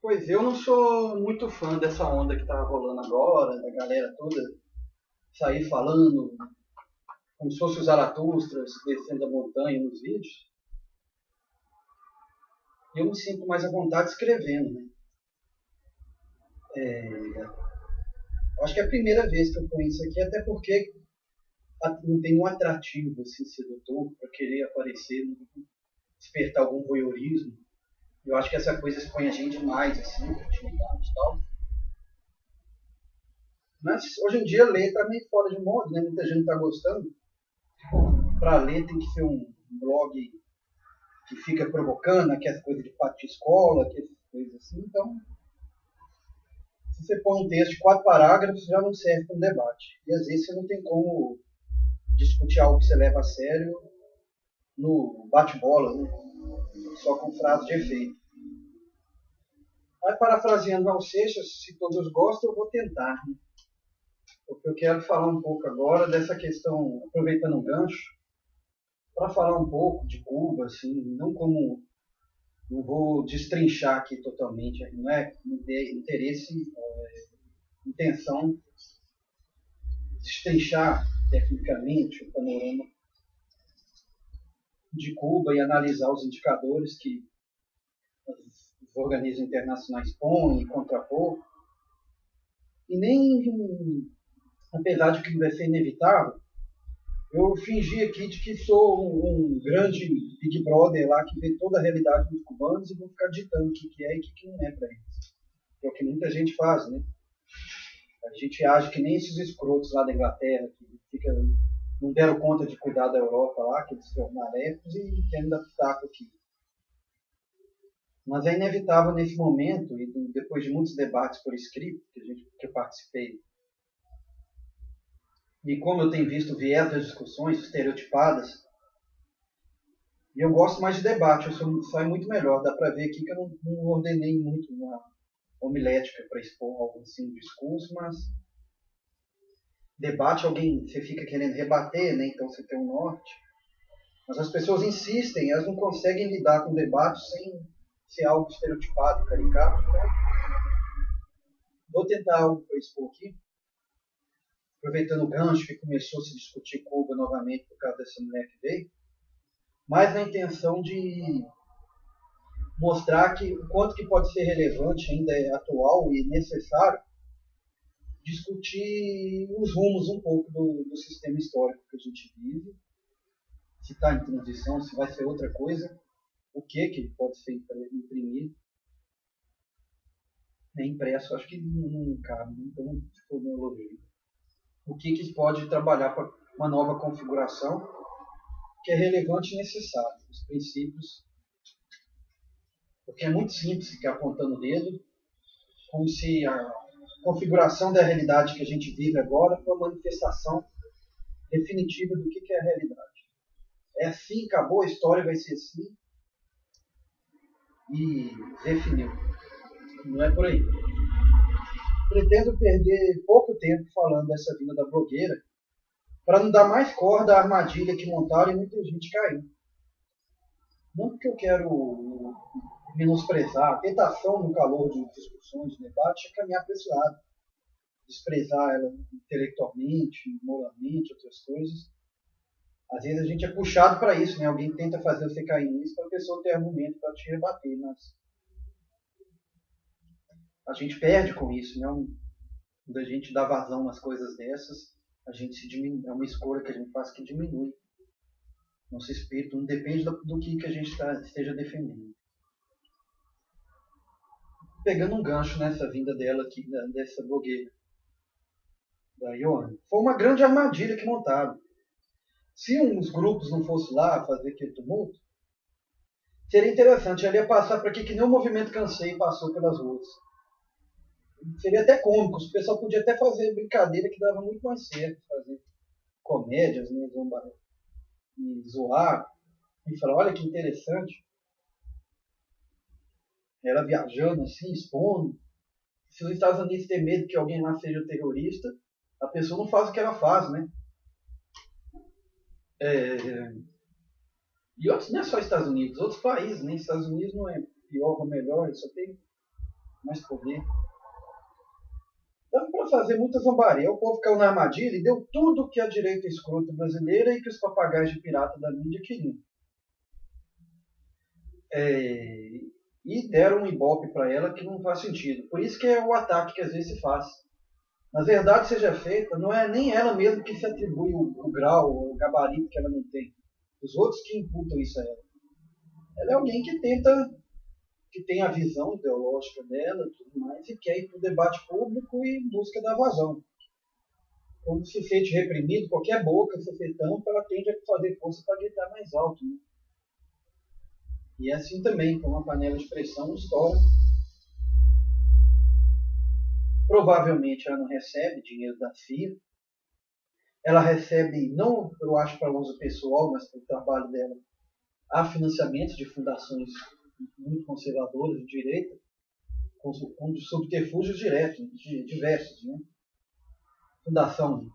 Pois eu não sou muito fã dessa onda que tá rolando agora, da galera toda sair falando como se fosse os Zaratustras descendo a montanha nos vídeos. E eu me sinto mais à vontade escrevendo, né? Acho que é a primeira vez que eu ponho isso aqui, até porque não tem um atrativo assim, sedutor para querer aparecer, despertar algum voyeurismo. Eu acho que essa coisa expõe a gente demais, assim, intimidade e tal. Mas hoje em dia ler tá meio fora de moda, né? Muita gente tá gostando. Para ler tem que ser um blog que fica provocando, que é coisa de pátio de escola, que essas coisas assim. Então, se você põe um texto de 4 parágrafos, já não serve para um debate. E às vezes você não tem como discutir algo que você leva a sério no bate-bola, né? Só com frases de efeito. Mas parafraseando Raul Seixas, se todos gostam, eu vou tentar. Né? Porque eu quero falar um pouco agora dessa questão, aproveitando o gancho, para falar um pouco de Cuba, assim, não como. Não vou destrinchar aqui totalmente, não é interesse, intenção destrinchar tecnicamente o panorama de Cuba e analisar os indicadores que os organismos internacionais põem e contrapor. E nem, apesar de que vai ser inevitável, eu fingi aqui de que sou um grande Big Brother lá que vê toda a realidade dos cubanos e vou ficar ditando o que é e o que não é para eles. É o que muita gente faz, né? A gente age que nem esses escrotos lá da Inglaterra, que fica, não deram conta de cuidar da Europa lá, que eles são maléficos e querem dar pitaco aqui. Mas é inevitável nesse momento, e depois de muitos debates por escrito que eu participei, e como eu tenho visto viés das discussões estereotipadas, e eu gosto mais de debate, eu saio muito melhor. Dá para ver aqui que eu não ordenei muito uma homilética para expor algum assim, discurso, mas debate alguém, você fica querendo rebater, né? Então você tem um norte. Mas as pessoas insistem, elas não conseguem lidar com o debate sem ser algo estereotipado, caricato. Então, vou tentar algo para expor aqui, aproveitando o gancho que começou a se discutir Cuba novamente por causa dessa mulher que veio, mas na intenção de mostrar que o quanto que pode ser relevante, ainda é atual e necessário, discutir os rumos um pouco do sistema histórico que a gente vive, se está em transição, se vai ser outra coisa, o que pode ser imprimido. É impresso, acho que não cabe, então ficou meu elogio. O que pode trabalhar para uma nova configuração que é relevante e necessário. Os princípios, porque é muito simples ficar apontando o dedo, como se a configuração da realidade que a gente vive agora foi uma manifestação definitiva do que é a realidade. É assim, acabou, a história vai ser assim e definiu. Não é por aí. Pretendo perder pouco tempo falando dessa vinda da blogueira para não dar mais corda à armadilha que montaram e muita gente caiu. Não porque eu quero menosprezar, a tentação no calor de discussões, de debate, é caminhar para esse lado. Desprezar ela intelectualmente, moralmente, outras coisas. Às vezes a gente é puxado para isso, né? Alguém tenta fazer você cair nisso para a pessoa ter argumento para te rebater, mas a gente perde com isso, né? Quando a gente dá vazão às coisas dessas, a gente se diminui, é uma escolha que a gente faz que diminui nosso espírito, não depende do que a gente esteja defendendo. Pegando um gancho nessa vinda dela aqui, dessa blogueira, da Ioana, foi uma grande armadilha que montaram. Se uns grupos não fossem lá fazer aquele tumulto, seria interessante. Ela ia passar por aqui que nem o movimento Cansei passou pelas ruas. Seria até cômico. O pessoal podia até fazer brincadeira que dava muito mais certo. Fazer comédias, né, e zoar. E falar, olha que interessante. Ela viajando assim, expondo. Se os Estados Unidos têm medo que alguém lá seja terrorista, a pessoa não faz o que ela faz, né? E outros, não é só Estados Unidos, outros países, né? Estados Unidos não é pior ou melhor, só tem mais poder. Dava para fazer muita zombaria. O povo caiu na armadilha e deu tudo que a direita escrota brasileira e que os papagaios de pirata da mídia queriam. E deram um ibope para ela que não faz sentido. Por isso que é o ataque que às vezes se faz. Na verdade, seja feita, não é nem ela mesma que se atribui o grau, o gabarito que ela não tem. Os outros que imputam isso a ela. Ela é alguém que tenta, que tem a visão ideológica dela e tudo mais, e quer ir para o debate público e em busca da vazão. Quando se sente reprimido, qualquer boca se tampa, ela tende a fazer força para gritar mais alto. Né? E é assim também, com uma panela de pressão, estoura. Provavelmente ela não recebe dinheiro da FIA. Ela recebe, não eu acho para uso pessoal, mas para o trabalho dela, há financiamento de fundações muito conservadoras de direita, com subterfúgios diretos, diversos. Né? Fundação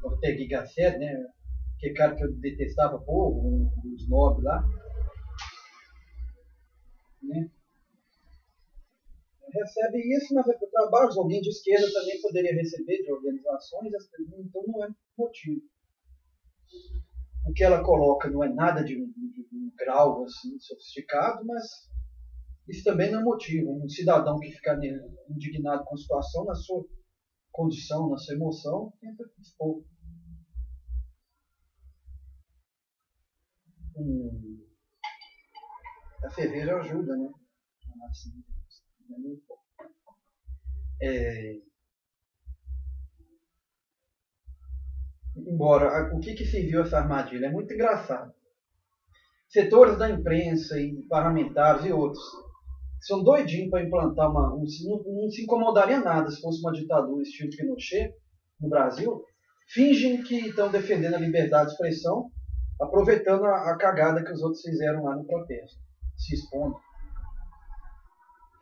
Ortega y Gasset, né? Que cara que eu detestava povo, um snob lá. Né? Recebe isso, mas é para trabalhos. Alguém de esquerda também poderia receber de organizações, então não é motivo. O que ela coloca não é nada de um grau assim, sofisticado, mas isso também não é motivo. Um cidadão que fica indignado com a situação, na sua condição, na sua emoção, tenta expor. A cerveja ajuda, né? Assim, embora, o que serviu essa armadilha? É muito engraçado. Setores da imprensa e parlamentares e outros são doidinhos para implantar não se incomodaria nada se fosse uma ditadura estilo Pinochet no Brasil, fingem que estão defendendo a liberdade de expressão, aproveitando a cagada que os outros fizeram lá no protesto, se expondo.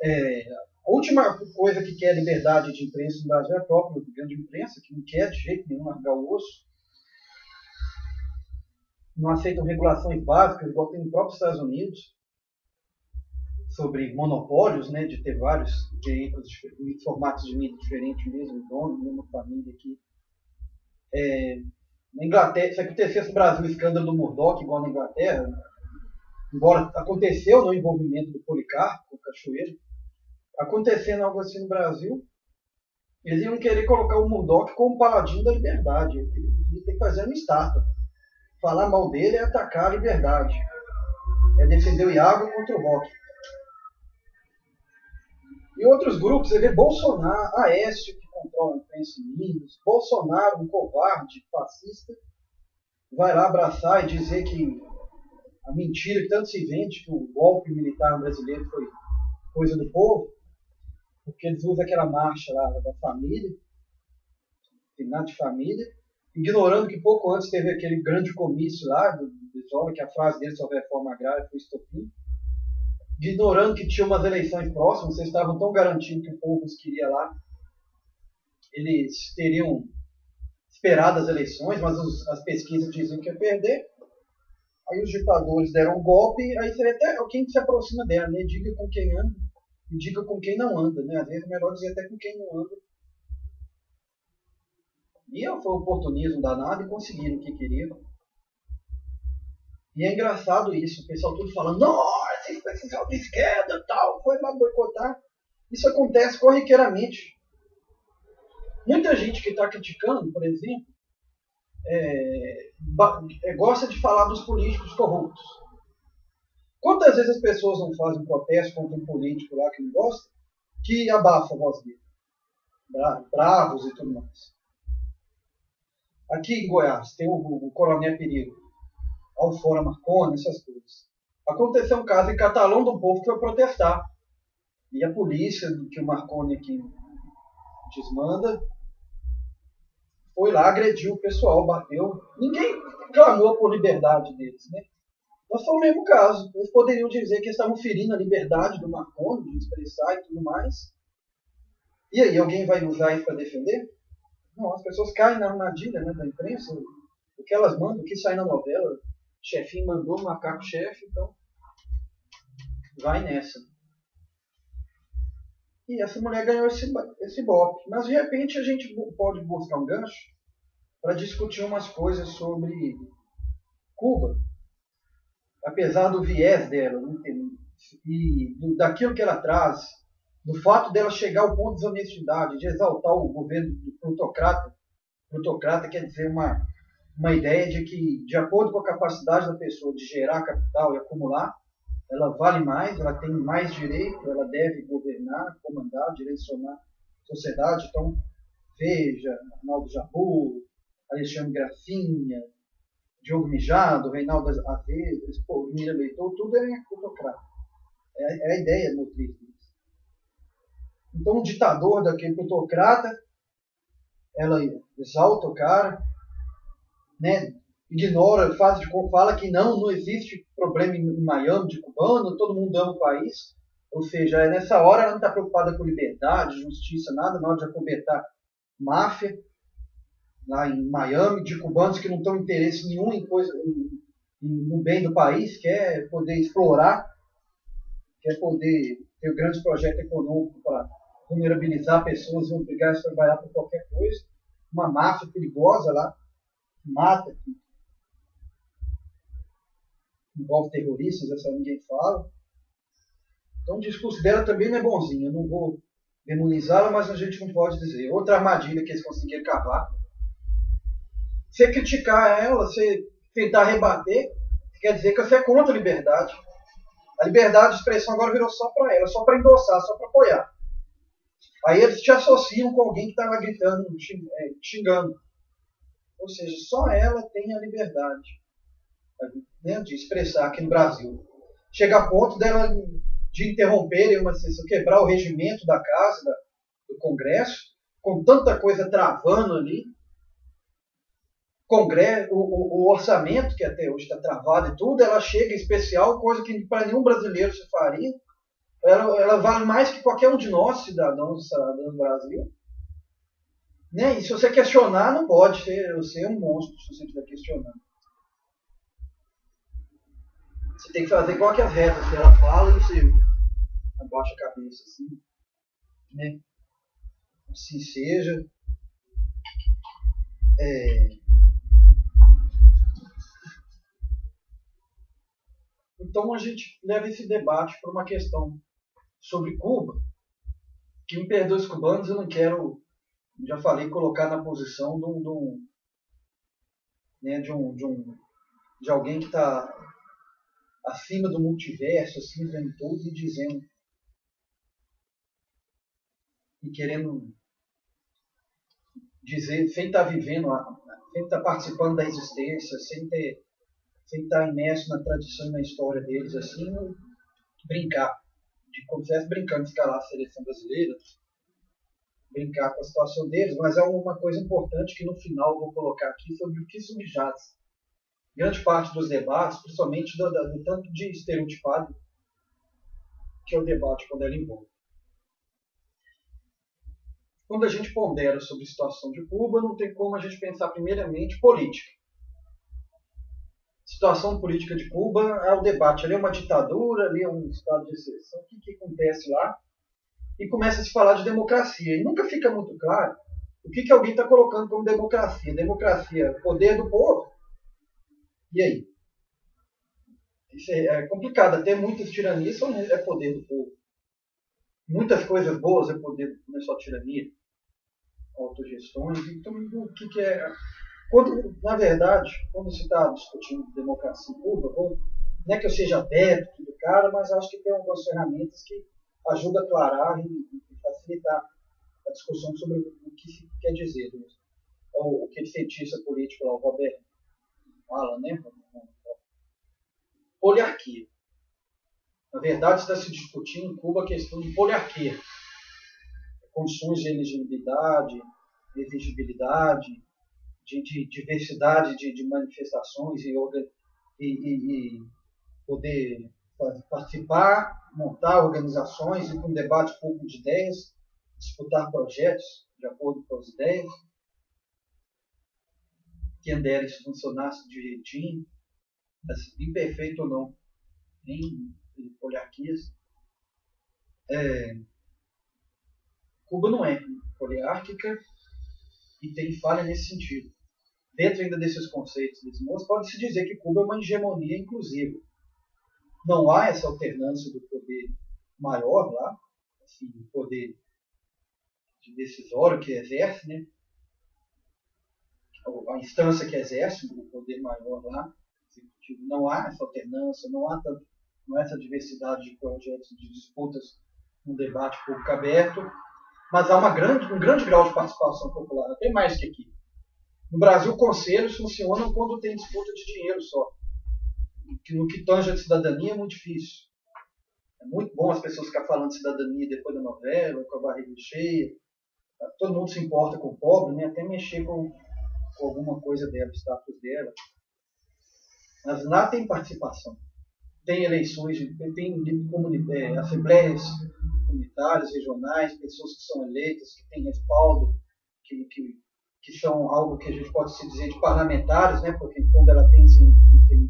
A última coisa que quer liberdade de imprensa no Brasil é a própria grande imprensa, que não quer de jeito nenhum largar o osso. Não aceitam regulações básicas, igual tem no próprio Estados Unidos, sobre monopólios, né, de ter vários veículos, formatos de mídia diferentes, mesmo dono, mesma família aqui. Na Inglaterra, se acontecesse no Brasil o escândalo do Murdoch, igual na Inglaterra, embora aconteceu no envolvimento do Policarpo, com o Cachoeiro, acontecendo algo assim no Brasil, eles iam querer colocar o Murdoch como paladino da liberdade. Ele ia ter que fazer uma estátua. Falar mal dele é atacar a liberdade. É defender o Iago contra o Rock. E outros grupos, você vê Bolsonaro, Aécio, que controla a imprensa em Minas, Bolsonaro, um covarde, fascista, vai lá abraçar e dizer que a mentira que tanto se vende, que o golpe militar brasileiro foi coisa do povo, porque eles usam aquela marcha lá da família, nada de família, ignorando que pouco antes teve aquele grande comício lá do Brizola, que a frase dele sobre a reforma agrária foi estopim, ignorando que tinha umas eleições próximas, vocês estavam tão garantindo que o povo os queria lá, eles teriam esperado as eleições, mas as pesquisas diziam que ia perder. Aí os ditadores deram um golpe, aí você vê até quem se aproxima dela, né? Diga com quem anda e diga com quem não anda, né? Às vezes é melhor dizer até com quem não anda. E foi um oportunismo danado e conseguiram o que queriam. E é engraçado isso, o pessoal tudo falando, nossa, esse pessoal de esquerda e tal, foi lá boicotar. Isso acontece corriqueiramente. Muita gente que está criticando, por exemplo, gosta de falar dos políticos corruptos. Quantas vezes as pessoas não fazem protesto contra um político lá que não gosta, que abafa a voz dele? Bravos e tudo mais. Aqui em Goiás tem o Coronel Perigo, Alfora Marconi, essas coisas. Aconteceu um caso em Catalão do povo que foi protestar. E a polícia, que o Marconi aqui desmanda, foi lá, agrediu o pessoal, bateu. Ninguém clamou por liberdade deles, né? Mas foi o mesmo caso. Eles poderiam dizer que estavam ferindo a liberdade do Marconi de expressar e tudo mais. E aí, alguém vai usar isso para defender? Não, as pessoas caem na armadilha, né, da imprensa. O que elas mandam, o que sai na novela. O chefinho mandou, macaco-chefe, então vai nessa. E essa mulher ganhou esse bope. Mas, de repente, a gente pode buscar um gancho para discutir umas coisas sobre Cuba, apesar do viés dela, e daquilo que ela traz, do fato dela chegar ao ponto de desonestidade, de exaltar o governo do plutocrata. Plutocrata quer dizer uma ideia de que, de acordo com a capacidade da pessoa de gerar capital e acumular, ela vale mais, ela tem mais direito, ela deve governar, comandar, direcionar a sociedade. Então, veja, Arnaldo Jabur, Alexandre Gracinha, Diogo Mijado, Reinaldo Azevedo, Mira Leitor, tudo é plutocrata. É a ideia motriz disso. Então, um ditador daquele plutocrata, ela exalta o cara, né? Ignora, fala que não existe problema em Miami de cubano, todo mundo ama o país. Ou seja, nessa hora ela não está preocupada com liberdade, justiça, nada, na hora de acobertar máfia lá em Miami, de cubanos que não têm interesse nenhum no bem do país, quer poder explorar, quer poder ter um grande projeto econômico para vulnerabilizar pessoas e obrigar a trabalhar por qualquer coisa. Uma máfia perigosa lá, que mata, que envolve terroristas, essa ninguém fala. Então o discurso dela também não é bonzinho. Eu não vou demonizá-la, mas a gente não pode dizer. Outra armadilha que eles conseguiram cavar. Você criticar ela, você tentar rebater, quer dizer que você é contra a liberdade. A liberdade de expressão agora virou só para ela, só para endossar, só para apoiar. Aí eles te associam com alguém que está lá gritando, xingando. Ou seja, só ela tem a liberdade, né, de expressar aqui no Brasil. Chega a ponto dela de interromperem uma sessão, quebrar o regimento da casa, do Congresso, com tanta coisa travando ali. O orçamento, que até hoje está travado e tudo, ela chega em especial, coisa que para nenhum brasileiro se faria. Ela vale mais que qualquer um de nós, cidadãos do Brasil. Né? E se você questionar, não pode ser. Você é um monstro se você estiver questionando. Você tem que fazer igual que as retas que ela fala e você abaixa a cabeça assim. Né? Assim seja. Então a gente leva esse debate para uma questão sobre Cuba, que me perdoe os cubanos, eu não quero, já falei, colocar na posição de alguém que está acima do multiverso, assim, vendo tudo e dizendo e querendo dizer, sem estar vivendo, sem estar participando da existência, sem estar imerso na tradição e na história deles, assim, brincar, como se estivesse brincando de escalar a seleção brasileira, brincar com a situação deles, mas é uma coisa importante que no final eu vou colocar aqui sobre o que subjaz grande parte dos debates, principalmente do tanto de estereotipado que é o debate quando ela envolve. Quando a gente pondera sobre a situação de Cuba, não tem como a gente pensar primeiramente política. A situação política de Cuba é o debate. Ali é uma ditadura, ali é um estado de exceção. O que acontece lá? E começa a se falar de democracia. E nunca fica muito claro o que alguém está colocando como democracia. Democracia é o poder do povo. E aí? Isso é complicado. Até muitas tiranias é poder do povo. Muitas coisas boas é poder, não é só tirania, autogestões. Então, o que é? Na verdade, quando se está discutindo democracia em Cuba, não é que eu seja adepto do cara, mas acho que tem algumas ferramentas que ajudam a aclarar e facilitar a discussão sobre o que se quer dizer. O que de cientista político lá, o Roberto fala, né? Poliarquia. Na verdade, está se discutindo em Cuba a questão de poliarquia. Condições de elegibilidade, exigibilidade, de diversidade de manifestações e poder participar, montar organizações e com debate público de ideias, disputar projetos de acordo com as ideias, quem dera isso funcionasse direitinho, imperfeito ou não, em poliarquias. Cuba não é poliárquica e tem falha nesse sentido. Dentro ainda desses conceitos desse moço, pode-se dizer que Cuba é uma hegemonia inclusiva. Não há essa alternância do poder maior lá, assim, o poder decisório que exerce, né? A instância que exerce o poder maior lá, não há essa alternância, não há essa diversidade de projetos, de disputas, um debate público aberto, mas há um grande grau de participação popular, até mais que aqui. No Brasil, conselhos funcionam quando tem disputa de dinheiro só. No que tange a cidadania é muito difícil. É muito bom as pessoas ficarem falando de cidadania depois da novela, com a barriga cheia. Todo mundo se importa com o pobre, né? Até mexer com alguma coisa dela, o status dela. Mas lá tem participação. Tem eleições, tem assembleias comunitárias, regionais, pessoas que são eleitas, que têm respaldo, que são algo que a gente pode se dizer de parlamentares, né? Porque quando ela tem esse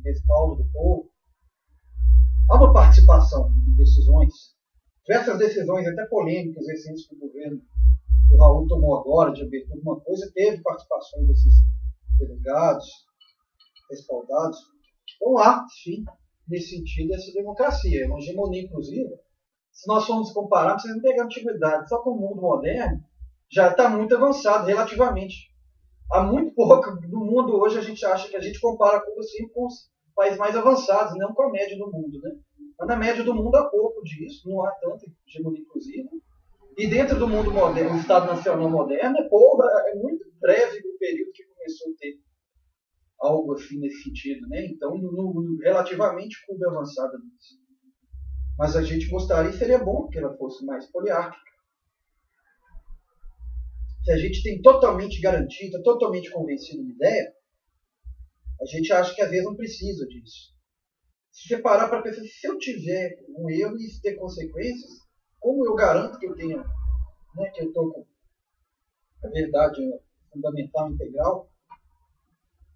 respaldo do povo, há uma participação em decisões. Diversas decisões, até polêmicas, recentes que o governo do Raul tomou agora, de abertura de uma coisa, teve participação desses delegados, respaldados. Então há, sim, nesse sentido, essa democracia. É uma hegemonia inclusiva. Se nós formos comparar, vocês não pegar a antiguidade, só com o mundo moderno, já está muito avançado, relativamente. Há muito pouco do mundo hoje, a gente acha que a gente compara Cuba sempre com os países mais avançados, não com a média do mundo. Né? Mas na média do mundo há pouco disso, não há tanta hegemonia inclusiva. E dentro do mundo moderno, o Estado Nacional moderno, é muito breve o período que começou a ter algo assim nesse sentido. Né? Então, relativamente, Cuba é avançada nisso. Mas a gente gostaria, seria bom que ela fosse mais poliárquica. Se a gente tem totalmente garantido, totalmente convencido uma ideia, a gente acha que às vezes não precisa disso. Se você parar para pensar, se eu tiver um erro e isso ter consequências, como eu garanto que eu tenho, né, que eu estou com a verdade fundamental, integral,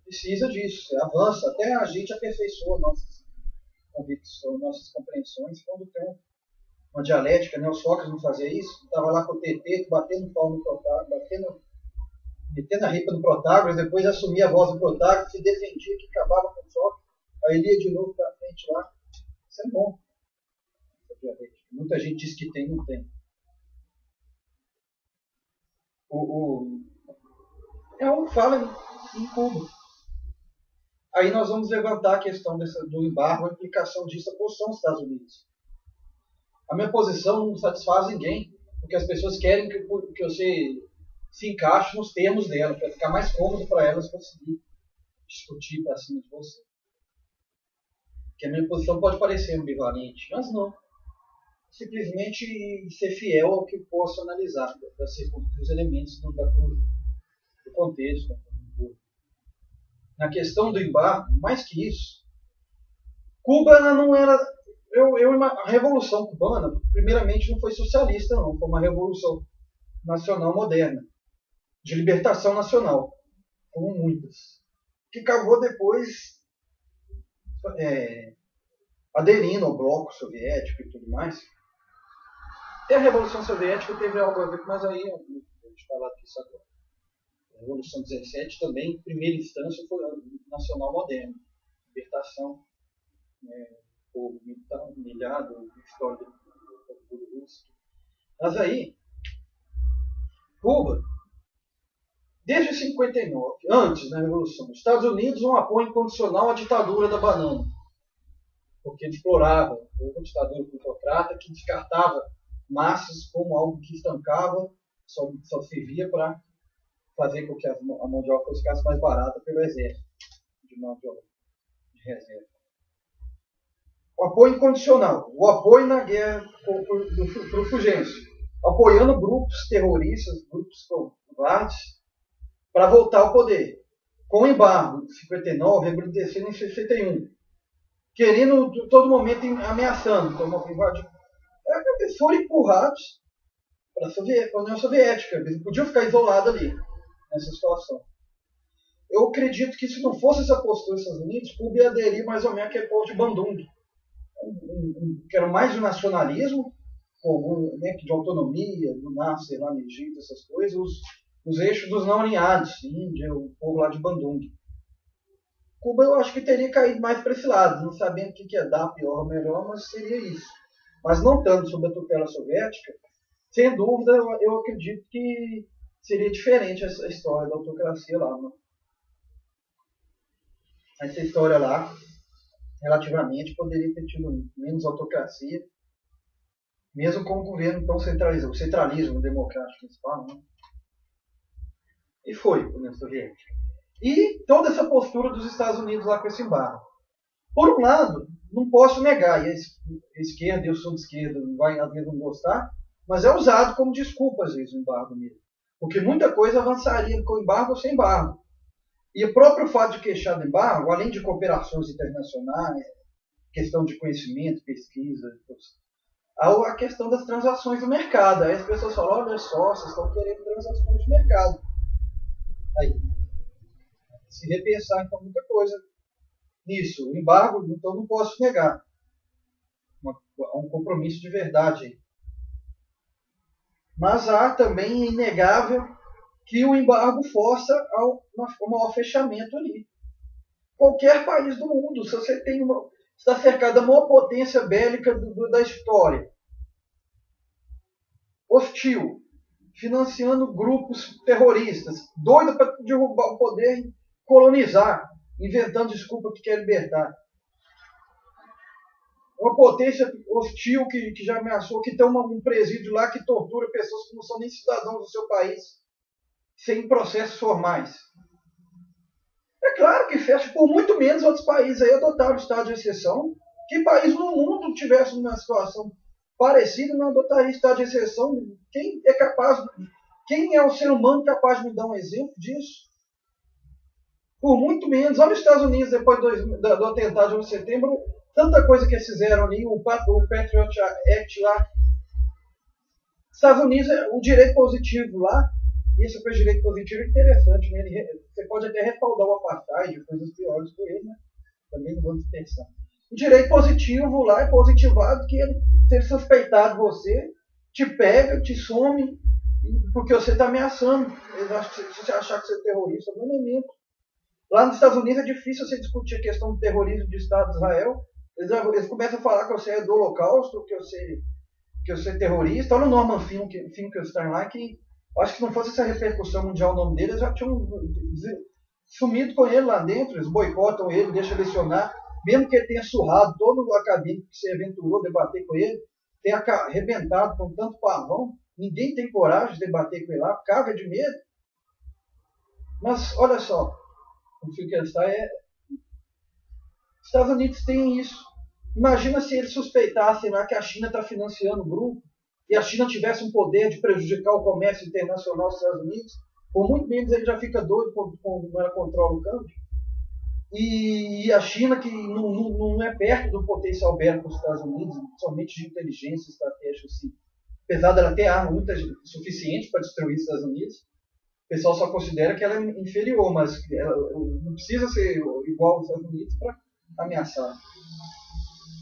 precisa disso. Você avança, até a gente aperfeiçoa nossas convicções, nossas compreensões, quando tem uma dialética, né? O Sócrates não fazia isso, estava lá com o Teteto, batendo o pau no Protágoras, metendo a ripa no Protágoras, depois assumia a voz do Protágoras, se defendia que acabava com o Sócrates, aí ele ia de novo para frente lá. Isso é bom. Muita gente diz que tem, não tem. É um fala em Cuba. Aí nós vamos levantar a questão do embargo, a implicação disso, a posição dos Estados Unidos. A minha posição não satisfaz ninguém, porque as pessoas querem que você se encaixe nos termos dela, para ficar mais cômodo para elas conseguir discutir para cima de você. Que a minha posição pode parecer ambivalente, mas não. Simplesmente ser fiel ao que posso analisar, dos elementos do contexto. Na questão do embargo, mais que isso, Cuba não era... a Revolução Cubana, primeiramente, não foi socialista, não. Foi uma revolução nacional moderna, de libertação nacional, como muitas, que acabou depois aderindo ao bloco soviético e tudo mais. Até a Revolução Soviética teve algo a ver, mas aí eu vou te falar disso agora. A Revolução 17 também, em primeira instância, foi nacional moderna, libertação, povo humilhado, história do povo russo. Mas aí, Cuba, desde 59, antes da Revolução, os Estados Unidos um apoio incondicional à ditadura da banana, porque ele explorava uma ditadura plutocrata que descartava massas como algo que estancava, só servia para fazer com que a mão de obra ficasse mais barata pelo exército de mão de obra de reserva. O apoio incondicional, o apoio na guerra para o Fulgêncio, apoiando grupos terroristas, grupos covardes, para voltar ao poder. Com o embargo de 59, rebrandecendo em 61, querendo todo momento ameaçando, eles foram empurrados para a União Soviética, eles podiam ficar isolados ali, nessa situação. Eu acredito que se não fosse essa postura dos Estados Unidos, Cuba ia aderir mais ou menos àquele povo de Bandung, que era mais de nacionalismo, comum, né, de autonomia, do Nasser lá no Egito, essas coisas, os eixos dos não alinhados, Índia, o povo lá de Bandung. Cuba eu acho que teria caído mais para esse lado, não sabendo o que ia dar pior ou melhor, mas seria isso. Mas não estando sob a tutela soviética, sem dúvida eu acredito que seria diferente essa história da autocracia lá. Né? Essa história lá, relativamente, poderia ter tido menos autocracia, mesmo com o governo tão centralizado, o centralismo democrático que eles falam. Né? E foi a União Soviética. E toda essa postura dos Estados Unidos lá com esse embargo. Por um lado, não posso negar, e a esquerda e o sul-esquerda vai às vezes não gostar, mas é usado como desculpa às vezes o embargo mesmo. Porque muita coisa avançaria com embargo ou sem embargo. E o próprio fato de queixar do embargo, além de cooperações internacionais, questão de conhecimento, pesquisa, a questão das transações do mercado. Aí as pessoas falam, olha só, vocês estão querendo transações de mercado. Aí, se repensar então muita coisa nisso. O embargo, então, não posso negar. Um compromisso de verdade. Mas há também, é inegável, que o embargo força ao maior fechamento ali. Qualquer país do mundo, se você tem está cercado da maior potência bélica da história, hostil, financiando grupos terroristas, doido para derrubar o poder e colonizar, inventando desculpa que quer libertar. Uma potência hostil que já ameaçou, que tem um presídio lá que tortura pessoas que não são nem cidadãos do seu país, sem processos formais. É claro que fecha, por muito menos outros países aí adotaram o estado de exceção. Que país no mundo tivesse uma situação parecida não adotaria estado de exceção? Quem é o ser humano capaz de me dar um exemplo disso? Por muito menos. Olha os Estados Unidos, depois do atentado de 11 de setembro, tanta coisa que eles fizeram ali, o Patriot Act lá. Estados Unidos, o direito positivo lá, e esse direito positivo é interessante, né? Você pode até respaldar o apartheid, coisas piores por ele, né? Também não vamos pensar. O direito positivo lá é positivado que ele, se ele suspeitar de você, te pega, te some, porque você está ameaçando. Se você achar que você é terrorista, é um elemento. Lá nos Estados Unidos é difícil você discutir a questão do terrorismo do Estado de Israel. Eles começam a falar que você é do Holocausto, que você é terrorista. Olha o Norman Finkelstein lá, que acho que se não fosse essa repercussão mundial o nome dele, eles já tinham sumido com ele lá dentro. Eles boicotam ele, deixam ele lecionar. Mesmo que ele tenha surrado todo o acadêmico que se aventurou a debater com ele, tenha arrebentado com tanto pavão, ninguém tem coragem de debater com ele lá, caga de medo. Mas, olha só, o Finkelstein os Estados Unidos têm isso. Imagina se eles suspeitassem lá que a China está financiando o grupo e a China tivesse um poder de prejudicar o comércio internacional dos Estados Unidos. Por muito menos ele já fica doido quando ela controla o câmbio. E a China, que não é perto do potencial bélico dos Estados Unidos, somente de inteligência estratégica, assim. Apesar dela ter arma muito suficiente para destruir os Estados Unidos, o pessoal só considera que ela é inferior, mas ela não precisa ser igual aos Estados Unidos para ameaçar.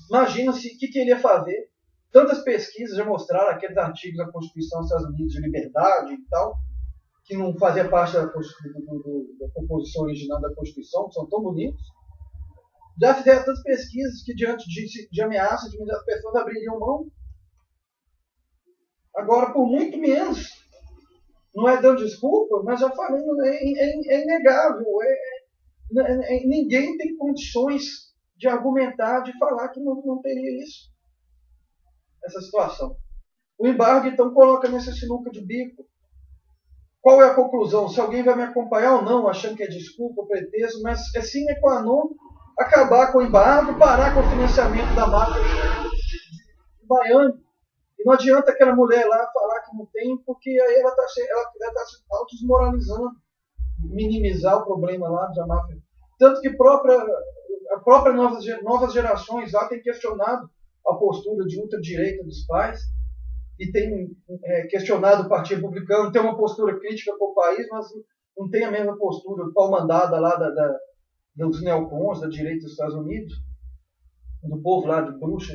Imagina se o que ele ia fazer. Tantas pesquisas já mostraram aqueles artigos da Constituição dos Estados Unidos de liberdade e tal, que não fazia parte da composição original da Constituição, que são tão bonitos. Já fizeram tantas pesquisas que, diante de ameaças, as pessoas abririam mão. Agora, por muito menos, não é dando desculpa, mas já falei, é inegável. Ninguém tem condições de argumentar, de falar que não teria isso, essa situação. O embargo, então, coloca nessa sinuca de bico. Qual é a conclusão? Se alguém vai me acompanhar ou não, achando que é desculpa, pretexto, mas é sine qua non acabar com o embargo, parar com o financiamento da máfia de Miami. E não adianta aquela mulher lá falar que não tem, porque aí ela está se auto-desmoralizando, minimizar o problema lá da máfia. Tanto que a própria novas gerações lá têm questionado a postura de ultradireita dos pais, e tem questionado o Partido Republicano, tem uma postura crítica com o país, mas não tem a mesma postura pau-mandada lá dos neocons, da direita dos Estados Unidos, do povo lá de Bruxa.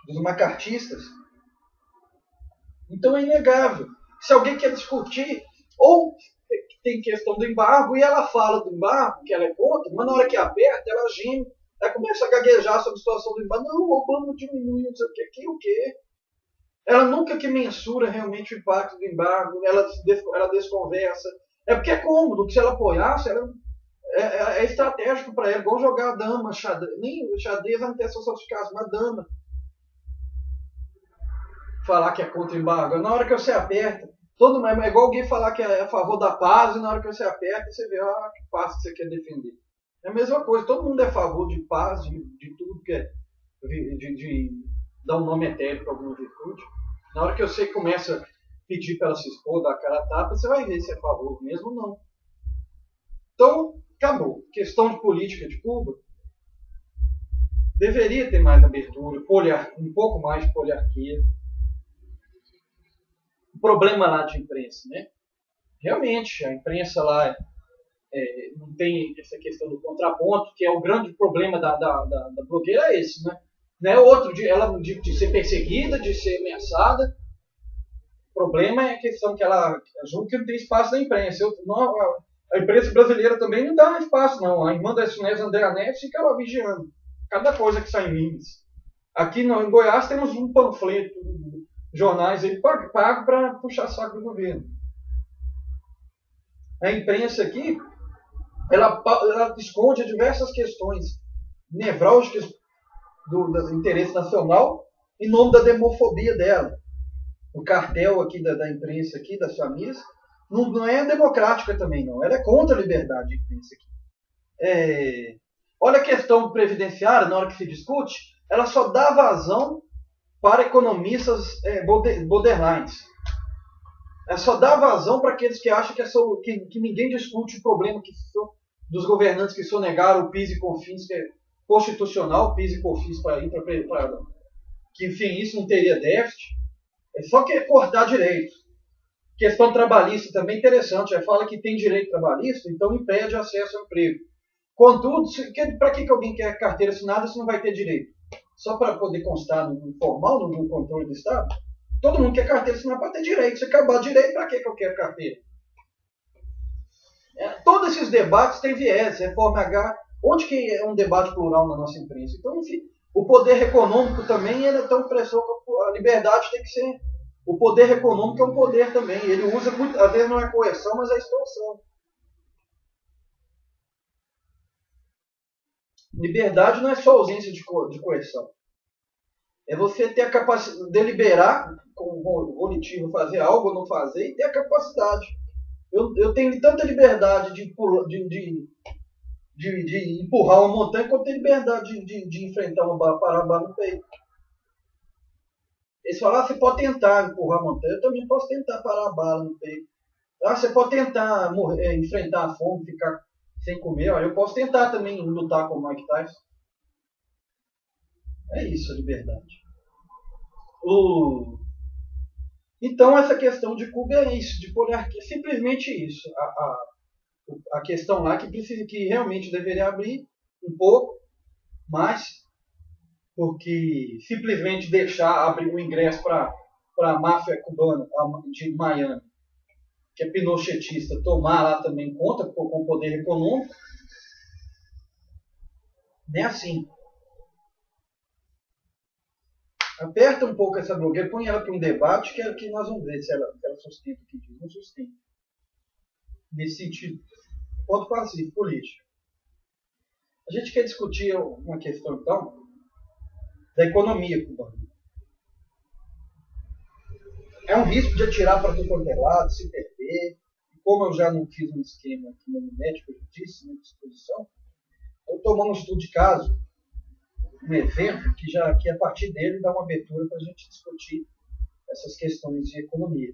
dos macartistas. Então é inegável. Se alguém quer discutir, ou tem questão do embargo, e ela fala do embargo, que ela é contra, mas na hora que aperta, ela geme, ela começa a gaguejar sobre a situação do embargo. Não, o Obama diminuiu, não sei o quê. Ela nunca que mensura realmente o impacto do embargo, ela desconversa. É porque é cômodo, que se ela apoiasse, é estratégico para ela, igual jogar a dama, xadrez, nem o xadrez não tem sofisticação, mas dama. Falar que é contra o embargo. Na hora que você aperta, é igual alguém falar que é a favor da paz, e na hora que você aperta, você vê que paz que você quer defender. É a mesma coisa, todo mundo é a favor de paz, de tudo que é. De dar um nome etéreo para alguma virtude. Na hora que você começa a pedir para ela se expor, dar a cara a tapa, você vai ver se é a favor mesmo ou não. Então, acabou. Questão de política de Cuba. Deveria ter mais abertura, um pouco mais de poliarquia. O problema lá de imprensa, né? Realmente, a imprensa lá não tem essa questão do contraponto, que é o grande problema da blogueira, é esse, né? Não é outro de ser perseguida, de ser ameaçada. O problema é a questão que ela julga que não tem espaço na imprensa. A imprensa brasileira também não dá espaço, não. A irmã da Inés Andréa Neves fica lá vigiando cada coisa que sai em Minas. Aqui em Goiás temos um panfleto, jornais aí pago para puxar saco do governo. A imprensa aqui, ela esconde diversas questões nevrálgicas do interesse nacional em nome da demofobia dela. O cartel aqui da imprensa, aqui, da SAMIS, não é democrática também, não. Ela é contra a liberdade de imprensa aqui. Olha a questão previdenciária, na hora que se discute, ela só dá vazão para economistas borderlines. Ela só dá vazão para aqueles que acham que ninguém discute o problema dos governantes que sonegaram o PIS e COFINS, que é constitucional, PIS e COFINS para ir para que, enfim, isso não teria déficit. É só que cortar direito. Questão trabalhista também interessante. Ela fala que tem direito trabalhista, então impede acesso ao emprego. Contudo, para que alguém quer carteira assinada se não vai ter direito? Só para poder constar no formal, no controle do Estado? Todo mundo quer carteira assinada para ter direito. Se acabar direito, para que eu quero carteira? Todos esses debates têm viés. Reforma H, onde que é um debate plural na nossa imprensa? Então, enfim, o poder econômico também ele é tão opressor que a liberdade tem que ser. O poder econômico é um poder também. Ele usa, às vezes não é coerção, mas é extorsão. Liberdade não é só ausência de coerção. É você ter a capacidade de deliberar, com o volitivo, fazer algo ou não fazer, e ter a capacidade. Eu tenho tanta liberdade de empurrar uma montanha quanto tenho liberdade de enfrentar uma bala, parar a bala no peito. Eles falam, você pode tentar empurrar a montanha, eu também posso tentar parar a bala no peito. Você pode tentar enfrentar a fome, ficar sem comer. Eu posso tentar também lutar com o Mike Tyson. É isso a liberdade. Então essa questão de Cuba é isso, de poliarquia, simplesmente isso. A questão lá que realmente deveria abrir um pouco mais, porque simplesmente deixar abrir o ingresso para a máfia cubana de Miami, que é pinochetista, tomar lá também conta com o poder econômico, nem assim. Aperta um pouco essa blogueira, põe ela para um debate que nós vamos ver se ela sustenta o que diz. Não sustenta. Nesse sentido. Ponto passivo, político. A gente quer discutir uma questão, então, da economia cubana. É um risco de atirar para todo quanto é lado, se perder. E como eu já não fiz um esquema aqui no Mimético, eu disse, na disposição, eu tomando um estudo de caso, um evento que a partir dele dá uma abertura para a gente discutir essas questões de economia.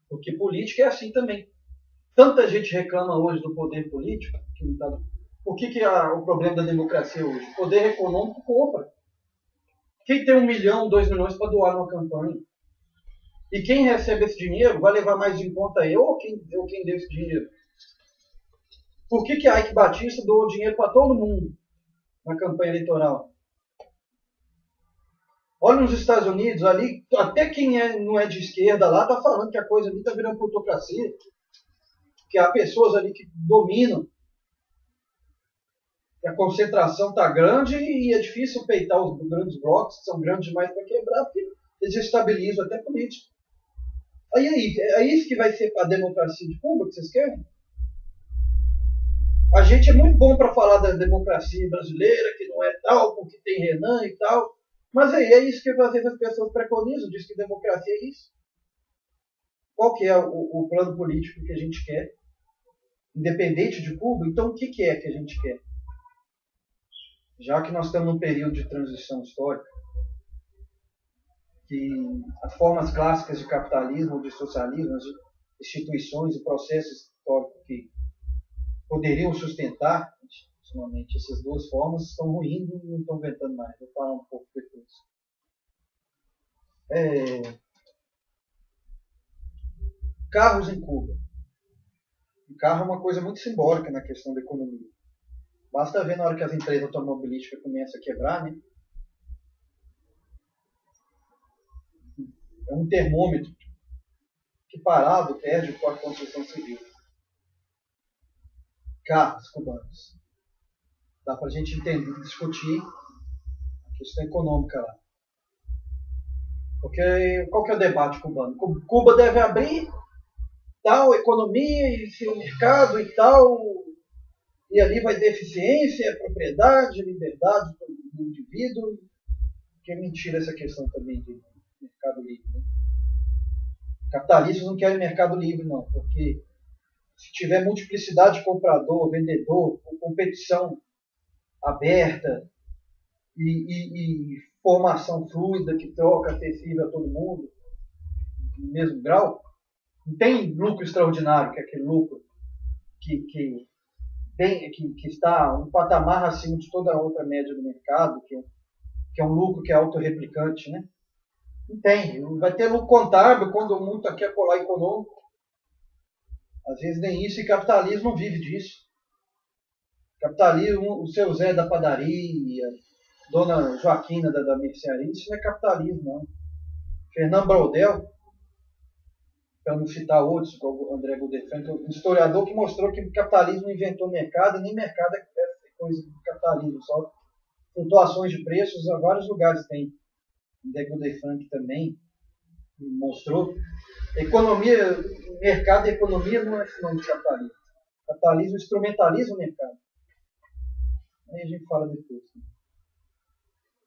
Porque política é assim também. Tanta gente reclama hoje do poder político. Por que o problema da democracia hoje? O poder econômico compra. Quem tem 1 milhão, 2 milhões para doar numa campanha? E quem recebe esse dinheiro vai levar mais em conta eu ou quem deu esse dinheiro? Por que a Ike Batista doou dinheiro para todo mundo na campanha eleitoral? Olha nos Estados Unidos, ali, até quem não é de esquerda lá está falando que a coisa ali está virando plutocracia, que há pessoas ali que dominam, que a concentração está grande e é difícil peitar os grandes blocos, que são grandes demais para quebrar, porque desestabilizam até política. Aí, é isso que vai ser a democracia de Cuba que vocês querem? A gente é muito bom para falar da democracia brasileira, que não é tal, porque tem Renan e tal. Mas aí é isso que às vezes as pessoas preconizam, diz que democracia é isso. Qual que é o plano político que a gente quer? Independente de Cuba, então o que é que a gente quer? Já que nós estamos num período de transição histórica, que as formas clássicas de capitalismo ou de socialismo, as instituições e processos históricos que poderiam sustentar, ultimamente, essas duas formas estão ruindo e não estão aguentando mais. Vou falar um pouco depois. Carros em Cuba. O carro é uma coisa muito simbólica na questão da economia. Basta ver na hora que as empresas automobilísticas começam a quebrar, né? É um termômetro que parado perde com a construção civil. Carros cubanos. Dá para a gente entender, discutir a questão econômica lá. Porque qual que é o debate cubano? Cuba deve abrir tal economia e seu mercado e tal, e ali vai ter eficiência, propriedade, liberdade do indivíduo, que é mentira essa questão também de mercado livre. Né? Capitalistas não querem mercado livre, não, porque se tiver multiplicidade de comprador, vendedor, competição aberta e formação fluida que troca acessível a todo mundo, no mesmo grau, não tem lucro extraordinário, que é aquele lucro que está um patamar acima de toda a outra média do mercado, que é um lucro que é autorreplicante, né? Não tem. Vai ter lucro contábil quando o mundo está aqui a colar econômico. Às vezes nem isso, e capitalismo não vive disso. Capitalismo, o seu Zé da padaria, Dona Joaquina da mercearia, isso não é capitalismo, não. Fernando Braudel, para não citar outros, como o André Gudefranco, um historiador que mostrou que o capitalismo não inventou mercado, e nem mercado é coisa do capitalismo, só flutuações de preços a vários lugares tem. O André Gudefranco também mostrou. Economia, mercado e economia não é sinônimo de capitalismo. Capitalismo instrumentaliza o mercado. Aí a gente fala depois.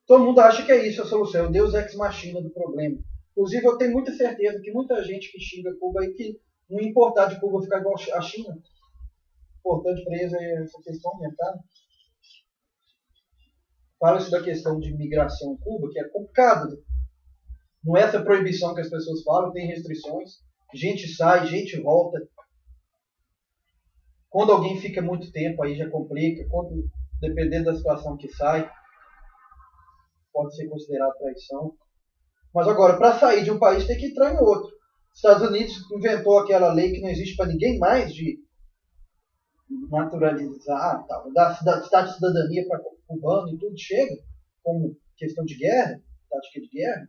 Todo mundo acha que é isso a solução, é o Deus ex machina do problema. Inclusive, eu tenho muita certeza que muita gente que xinga Cuba aí que não ia importar de Cuba ficar igual a China. Importante para eles é essa questão do mercado. Fala-se da questão de migração em Cuba, que é complicado. Não é essa proibição que as pessoas falam, tem restrições. Gente sai, gente volta. Quando alguém fica muito tempo, aí já complica. Dependendo da situação que sai, pode ser considerado traição. Mas agora, para sair de um país, tem que entrar em outro. Os Estados Unidos inventou aquela lei que não existe para ninguém mais de naturalizar, dar estado de cidadania para cubano e tudo chega, como questão de guerra, tática de guerra.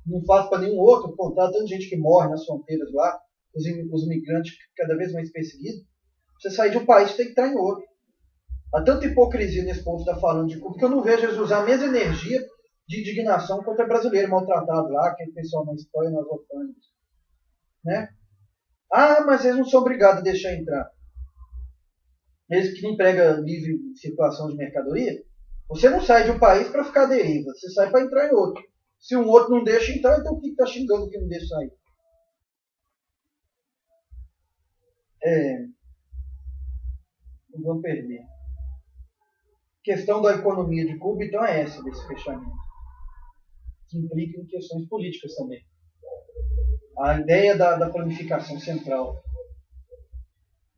Não faz para nenhum outro, contrata tanta gente que morre nas fronteiras lá, os imigrantes cada vez mais perseguidos. Você sair de um país, tem que entrar em outro. Há tanta hipocrisia nesse ponto que está falando de Cuba, que eu não vejo eles usar a mesma energia de indignação contra brasileiro maltratado lá, aquele pessoal na Espanha, nas alfândegas. Né? Ah, mas eles não são obrigados a deixar entrar. Eles que não empregam livre circulação de mercadoria, você não sai de um país para ficar à deriva, você sai para entrar em outro. Se um outro não deixa entrar, então o que está xingando que não deixa sair? Não vamos perder. A questão da economia de Cuba, então, é essa, desse fechamento. Que implica em questões políticas também. A ideia da planificação central.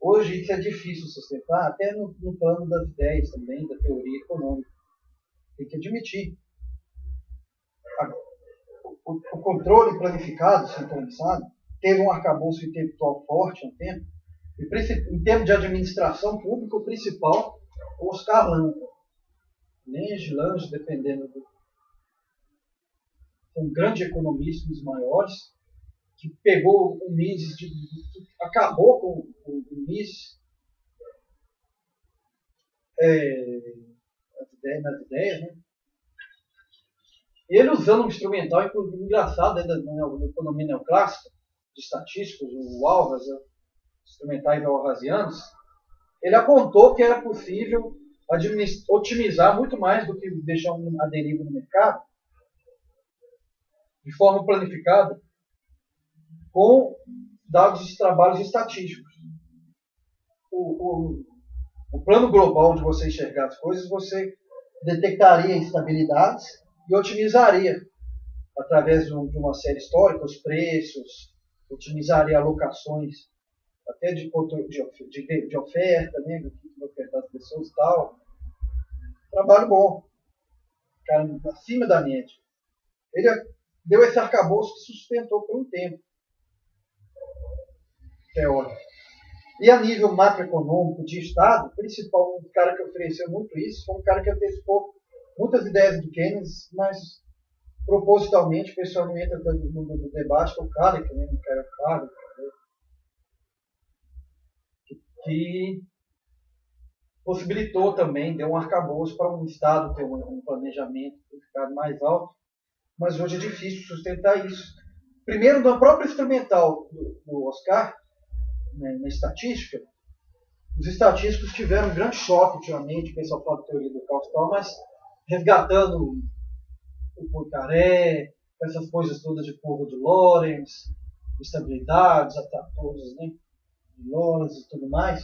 Hoje isso é difícil sustentar, até no plano das ideias também, da teoria econômica. Tem que admitir. O controle planificado, centralizado, teve um arcabouço intelectual forte há um tempo. E, em termos de administração pública, o principal, o Oscar Lange, dependendo do... um grande economista, um dos maiores, que pegou o Mises, acabou com o Mises nas ideias, né? Ele usando um instrumental engraçado da economia neoclássica, de estatísticos, o Alvas, instrumentais alvasianos, ele apontou que era possível otimizar muito mais do que deixar a deriva no mercado, de forma planificada, com dados de trabalhos estatísticos. O plano global de você enxergar as coisas, você detectaria instabilidades e otimizaria, através de uma série histórica, os preços, otimizaria alocações, até de oferta, né, do que ofertar às pessoas e tal. Trabalho bom, cara, acima da média. Ele deu esse arcabouço que sustentou por um tempo, teórico. E a nível macroeconômico de Estado, o principal cara que ofereceu muito isso foi um cara que antecipou muitas ideias do Keynes, mas propositalmente o pessoal não entra no debate, que é o Kahneman, né? Que possibilitou também, deu um arcabouço para um Estado ter um planejamento mais alto, mas hoje é difícil sustentar isso. Primeiro, no próprio instrumental do Oscar, né, na estatística, os estatísticos tiveram um grande choque ultimamente, o pessoal fala de teoria do caos, mas resgatando o Poincaré, essas coisas todas de curva de Lorenz, estabilidades, todas, né, de Lorenz e tudo mais.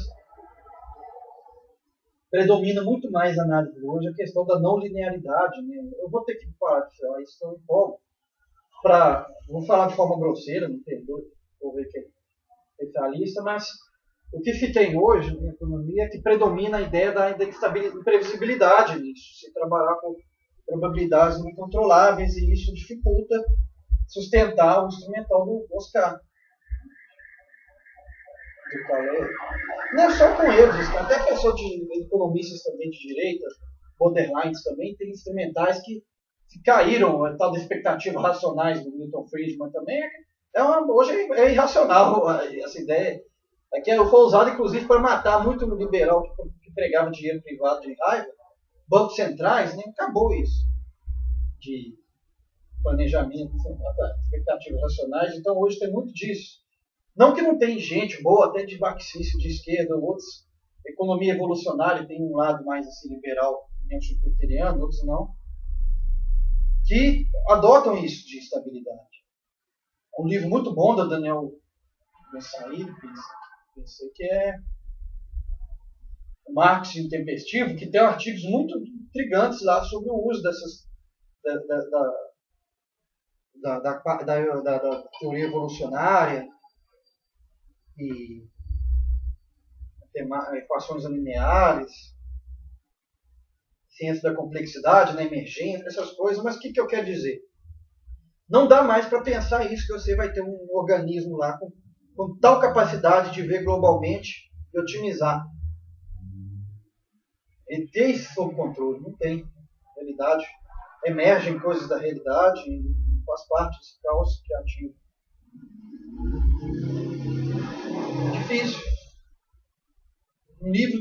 Predomina muito mais a análise hoje a questão da não linearidade, né? Eu vou ter que parar de falar isso, eu empolgo. Vou falar de forma grosseira, não tem dor, vou ver que é especialista, mas o que se tem hoje na economia é que predomina a ideia da imprevisibilidade nisso, se trabalhar com probabilidades incontroláveis, e isso dificulta sustentar o instrumental do Oscar. Não é só com eles, até pessoas economistas também de direita, borderlines também, tem instrumentais que caíram, a tal da expectativa racionais do Milton Friedman também, hoje é irracional essa ideia. É que foi usado inclusive para matar muito liberal que pregava dinheiro privado de raiva, bancos centrais, né? Acabou isso de planejamento, expectativas racionais, então hoje tem muito disso. Não que não tem gente boa, até de marxista de esquerda, outros, economia evolucionária tem um lado mais assim, liberal, neoschumpeteriano, outros não, que adotam isso de estabilidade. Um livro muito bom da Daniel Bensaí, pensei que é Marx Intempestivo, que tem artigos muito intrigantes lá sobre o uso dessas da teoria evolucionária e equações lineares, ciência da complexidade, na emergência, essas coisas. Mas o que eu quero dizer? Não dá mais para pensar isso, que você vai ter um organismo lá com tal capacidade de ver globalmente e otimizar. E ter isso sob controle, não tem. Realidade, emergem coisas da realidade e faz parte desse caos criativo. Difícil. Um livro,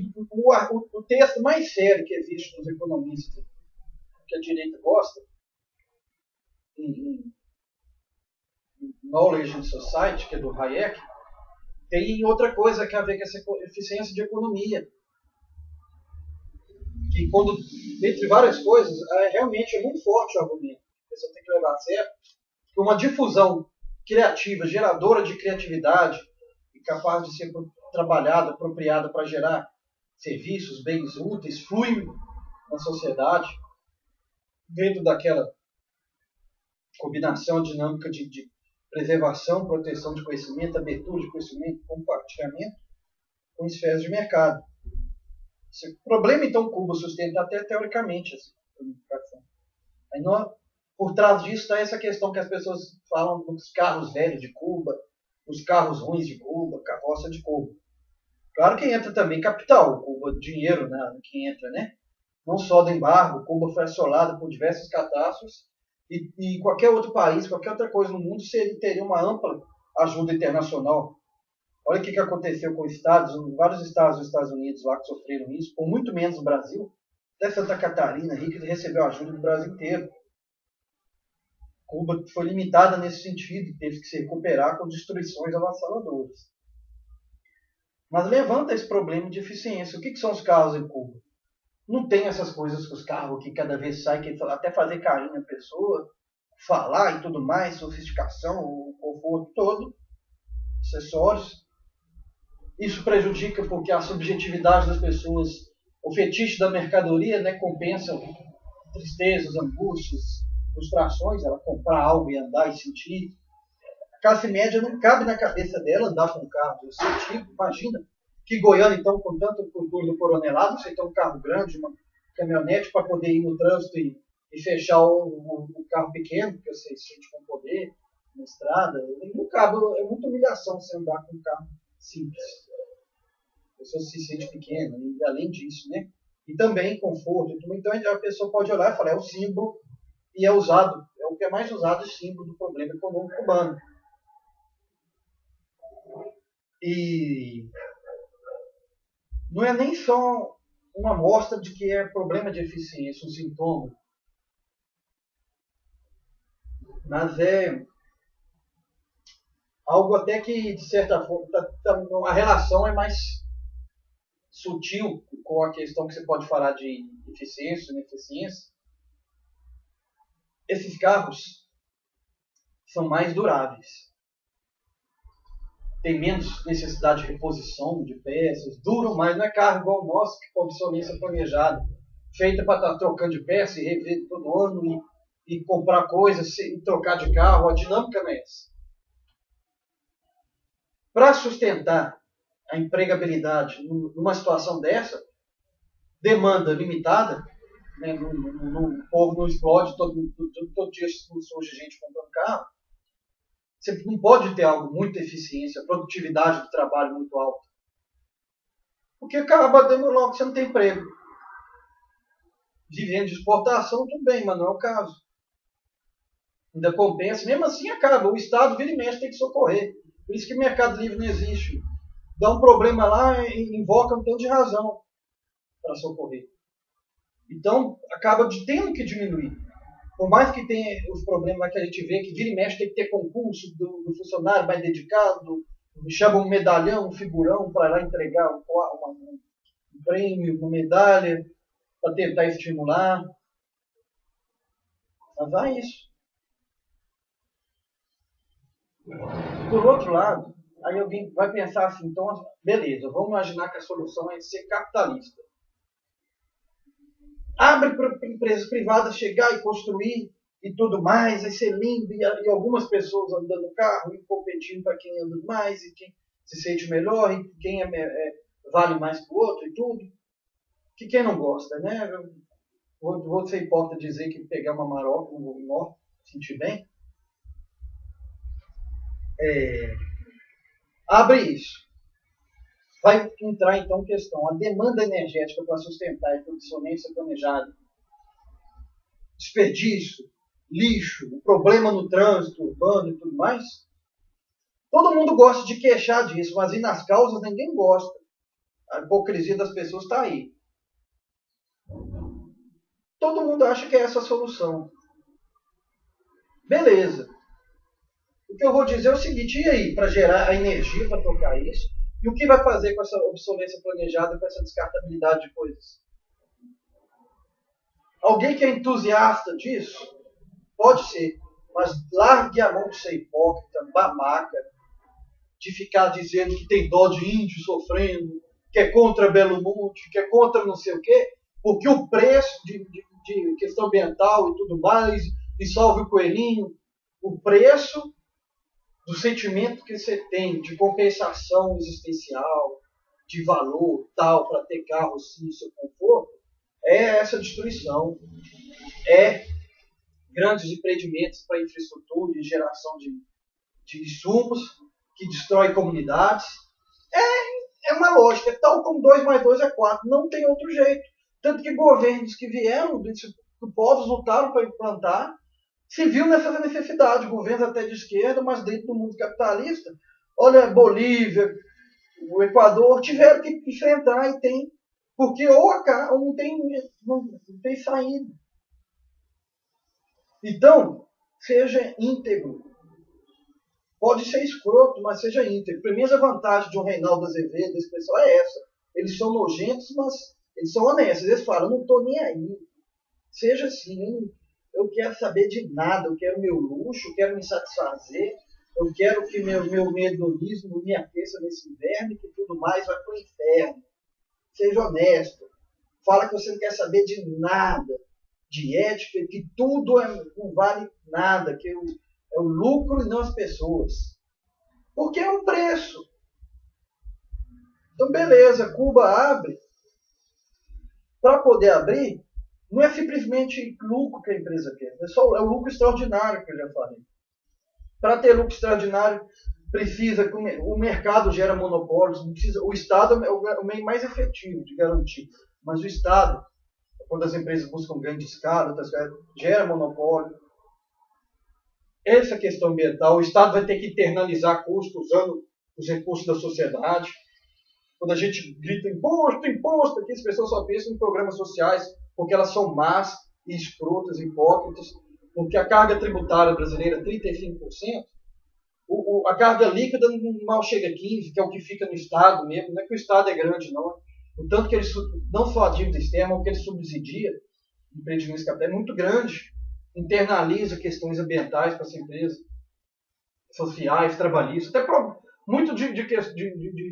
o texto mais sério que existe nos economistas, que a direita gosta, em Knowledge and Society, que é do Hayek, tem outra coisa que tem a ver com essa eficiência de economia. Que quando, entre várias coisas, realmente é muito forte o argumento. A pessoa tem que levar a sério que uma difusão criativa, geradora de criatividade, e capaz de ser trabalhada, apropriada para gerar serviços, bens úteis, flui na sociedade, dentro daquela combinação dinâmica de preservação, proteção de conhecimento, abertura de conhecimento, compartilhamento com esferas de mercado. O problema, então, Cuba sustenta até teoricamente essa comunicação. Aí por trás disso está essa questão que as pessoas falam dos carros velhos de Cuba, os carros ruins de Cuba, carroça de Cuba. Claro que entra também capital, Cuba, dinheiro, né, que entra, né? Não só do embargo, Cuba foi assolada por diversas catástrofes E qualquer outro país, qualquer outra coisa no mundo, teria uma ampla ajuda internacional. Olha o que aconteceu com vários estados dos Estados Unidos lá que sofreram isso, com muito menos no Brasil. Até Santa Catarina, rica, recebeu ajuda do Brasil inteiro. Cuba foi limitada nesse sentido, teve que se recuperar com destruições avassaladoras. Mas levanta esse problema de eficiência. O que são os carros em Cuba? Não tem essas coisas que os carros que cada vez saem, que até fazer carinho na pessoa, falar e tudo mais, sofisticação, o conforto todo, acessórios. Isso prejudica porque a subjetividade das pessoas, o fetiche da mercadoria, né, compensa tristezas, angústias, frustrações, ela comprar algo e andar e sentir. A classe média não cabe na cabeça dela andar com um carro desse tipo. Imagina que Goiânia, então, com tanta cultura do coronelado, você tem um carro grande, uma caminhonete para poder ir no trânsito e fechar o carro pequeno, porque você se sente com poder na estrada. Não cabe, é muita humilhação você andar com um carro simples. A pessoa se sente pequena, e além disso, né? E também conforto. Então a pessoa pode olhar e falar, é o símbolo, e é usado, é o que é mais usado, o símbolo do problema econômico cubano. E não é nem só uma amostra de que é problema de eficiência, um sintoma, mas é algo até que, de certa forma, a relação é mais sutil com a questão que você pode falar de eficiência, ineficiência. Esses carros são mais duráveis. Tem menos necessidade de reposição de peças, duram mais, não é carro igual o nosso, que com obsolescência planejada, feita para estar trocando de peça e rever todo ano e comprar coisas e trocar de carro. A dinâmica não é essa. Para sustentar a empregabilidade numa situação dessa, demanda limitada, né, o povo não explode, todo dia surge gente comprando carro. Você não pode ter algo muito eficiência, produtividade do trabalho muito alta. Porque acaba dando logo que você não tem emprego. Vivendo de exportação, tudo bem, mas não é o caso. Ainda compensa. Mesmo assim acaba. O Estado vira e mexe, tem que socorrer. Por isso que o Mercado Livre não existe. Dá um problema lá e invoca um tanto de razão para socorrer. Então, acaba tendo que diminuir. Por mais que tenha os problemas que a gente vê, que vira e mexe, tem que ter concurso do funcionário mais dedicado, chama um medalhão, um figurão para lá entregar um prêmio, uma medalha, para tentar estimular. Mas há isso. Por outro lado, aí alguém vai pensar assim, então, beleza, vamos imaginar que a solução é ser capitalista. Abre para empresas privadas chegar e construir e tudo mais, vai ser lindo, e algumas pessoas andando no carro e competindo para quem anda mais e quem se sente melhor e quem vale mais que o outro e tudo. Que quem não gosta, né? Vou ser hipócrita dizer que pegar uma maroca no norte, sentir bem. Abre isso. Vai entrar então questão, a demanda energética para sustentar a obsolescência planejada, desperdício, lixo, o problema no trânsito urbano e tudo mais. Todo mundo gosta de queixar disso, mas aí nas causas ninguém gosta. A hipocrisia das pessoas está aí. Todo mundo acha que é essa a solução. Beleza. O que eu vou dizer é o seguinte, e aí, para gerar a energia para tocar isso? E o que vai fazer com essa obsolescência planejada, com essa descartabilidade de coisas? Alguém que é entusiasta disso? Pode ser. Mas largue a mão de ser hipócrita, babaca, de ficar dizendo que tem dó de índio sofrendo, que é contra Belo Monte, que é contra não sei o quê, porque o preço de questão ambiental e tudo mais, dissolve o coelhinho, o preço do sentimento que você tem de compensação existencial, de valor tal, para ter carro sim, seu conforto, é essa destruição. É grandes empreendimentos para infraestrutura e geração de insumos que destrói comunidades. É uma lógica, tal como 2 mais 2 é 4, não tem outro jeito. Tanto que governos que vieram, povos lutaram para implantar, se viu nessa necessidade, governos até de esquerda, mas dentro do mundo capitalista. Olha, Bolívia, o Equador tiveram que enfrentar e tem, porque ou não tem saída. Então, seja íntegro. Pode ser escroto, mas seja íntegro. Para mim, a vantagem de um Reinaldo Azevedo, esse pessoal é essa. Eles são nojentos, mas eles são honestos. Eles falam, eu não estou nem aí. Seja assim, eu quero saber de nada, eu quero meu luxo, eu quero me satisfazer, eu quero que meu hedonismo me aqueça nesse inverno e que tudo mais vai para o inferno. Seja honesto. Fala que você não quer saber de nada, de ética, que tudo não vale nada, que é o lucro e não as pessoas. Porque é um preço. Então, beleza, Cuba abre. Para poder abrir, não é simplesmente lucro que a empresa quer, é o lucro extraordinário que eu já falei. Para ter lucro extraordinário, precisa que o mercado gera monopólios, o Estado é o meio mais efetivo de garantir. Mas o Estado, quando as empresas buscam grande escala, gera monopólio. Essa questão ambiental, o Estado vai ter que internalizar custos usando os recursos da sociedade. Quando a gente grita imposto, imposto, aqui as pessoas só pensam em programas sociais porque elas são más e escrotas, hipócritas, porque a carga tributária brasileira é 35%, a carga líquida mal chega a 15%, que é o que fica no Estado mesmo. Não é que o Estado é grande, não. O tanto que ele, não só a dívida externa, o que ele subsidia, empreendimentos capitais, é muito grande. Internaliza questões ambientais para essa empresa, sociais, trabalhistas, até muito de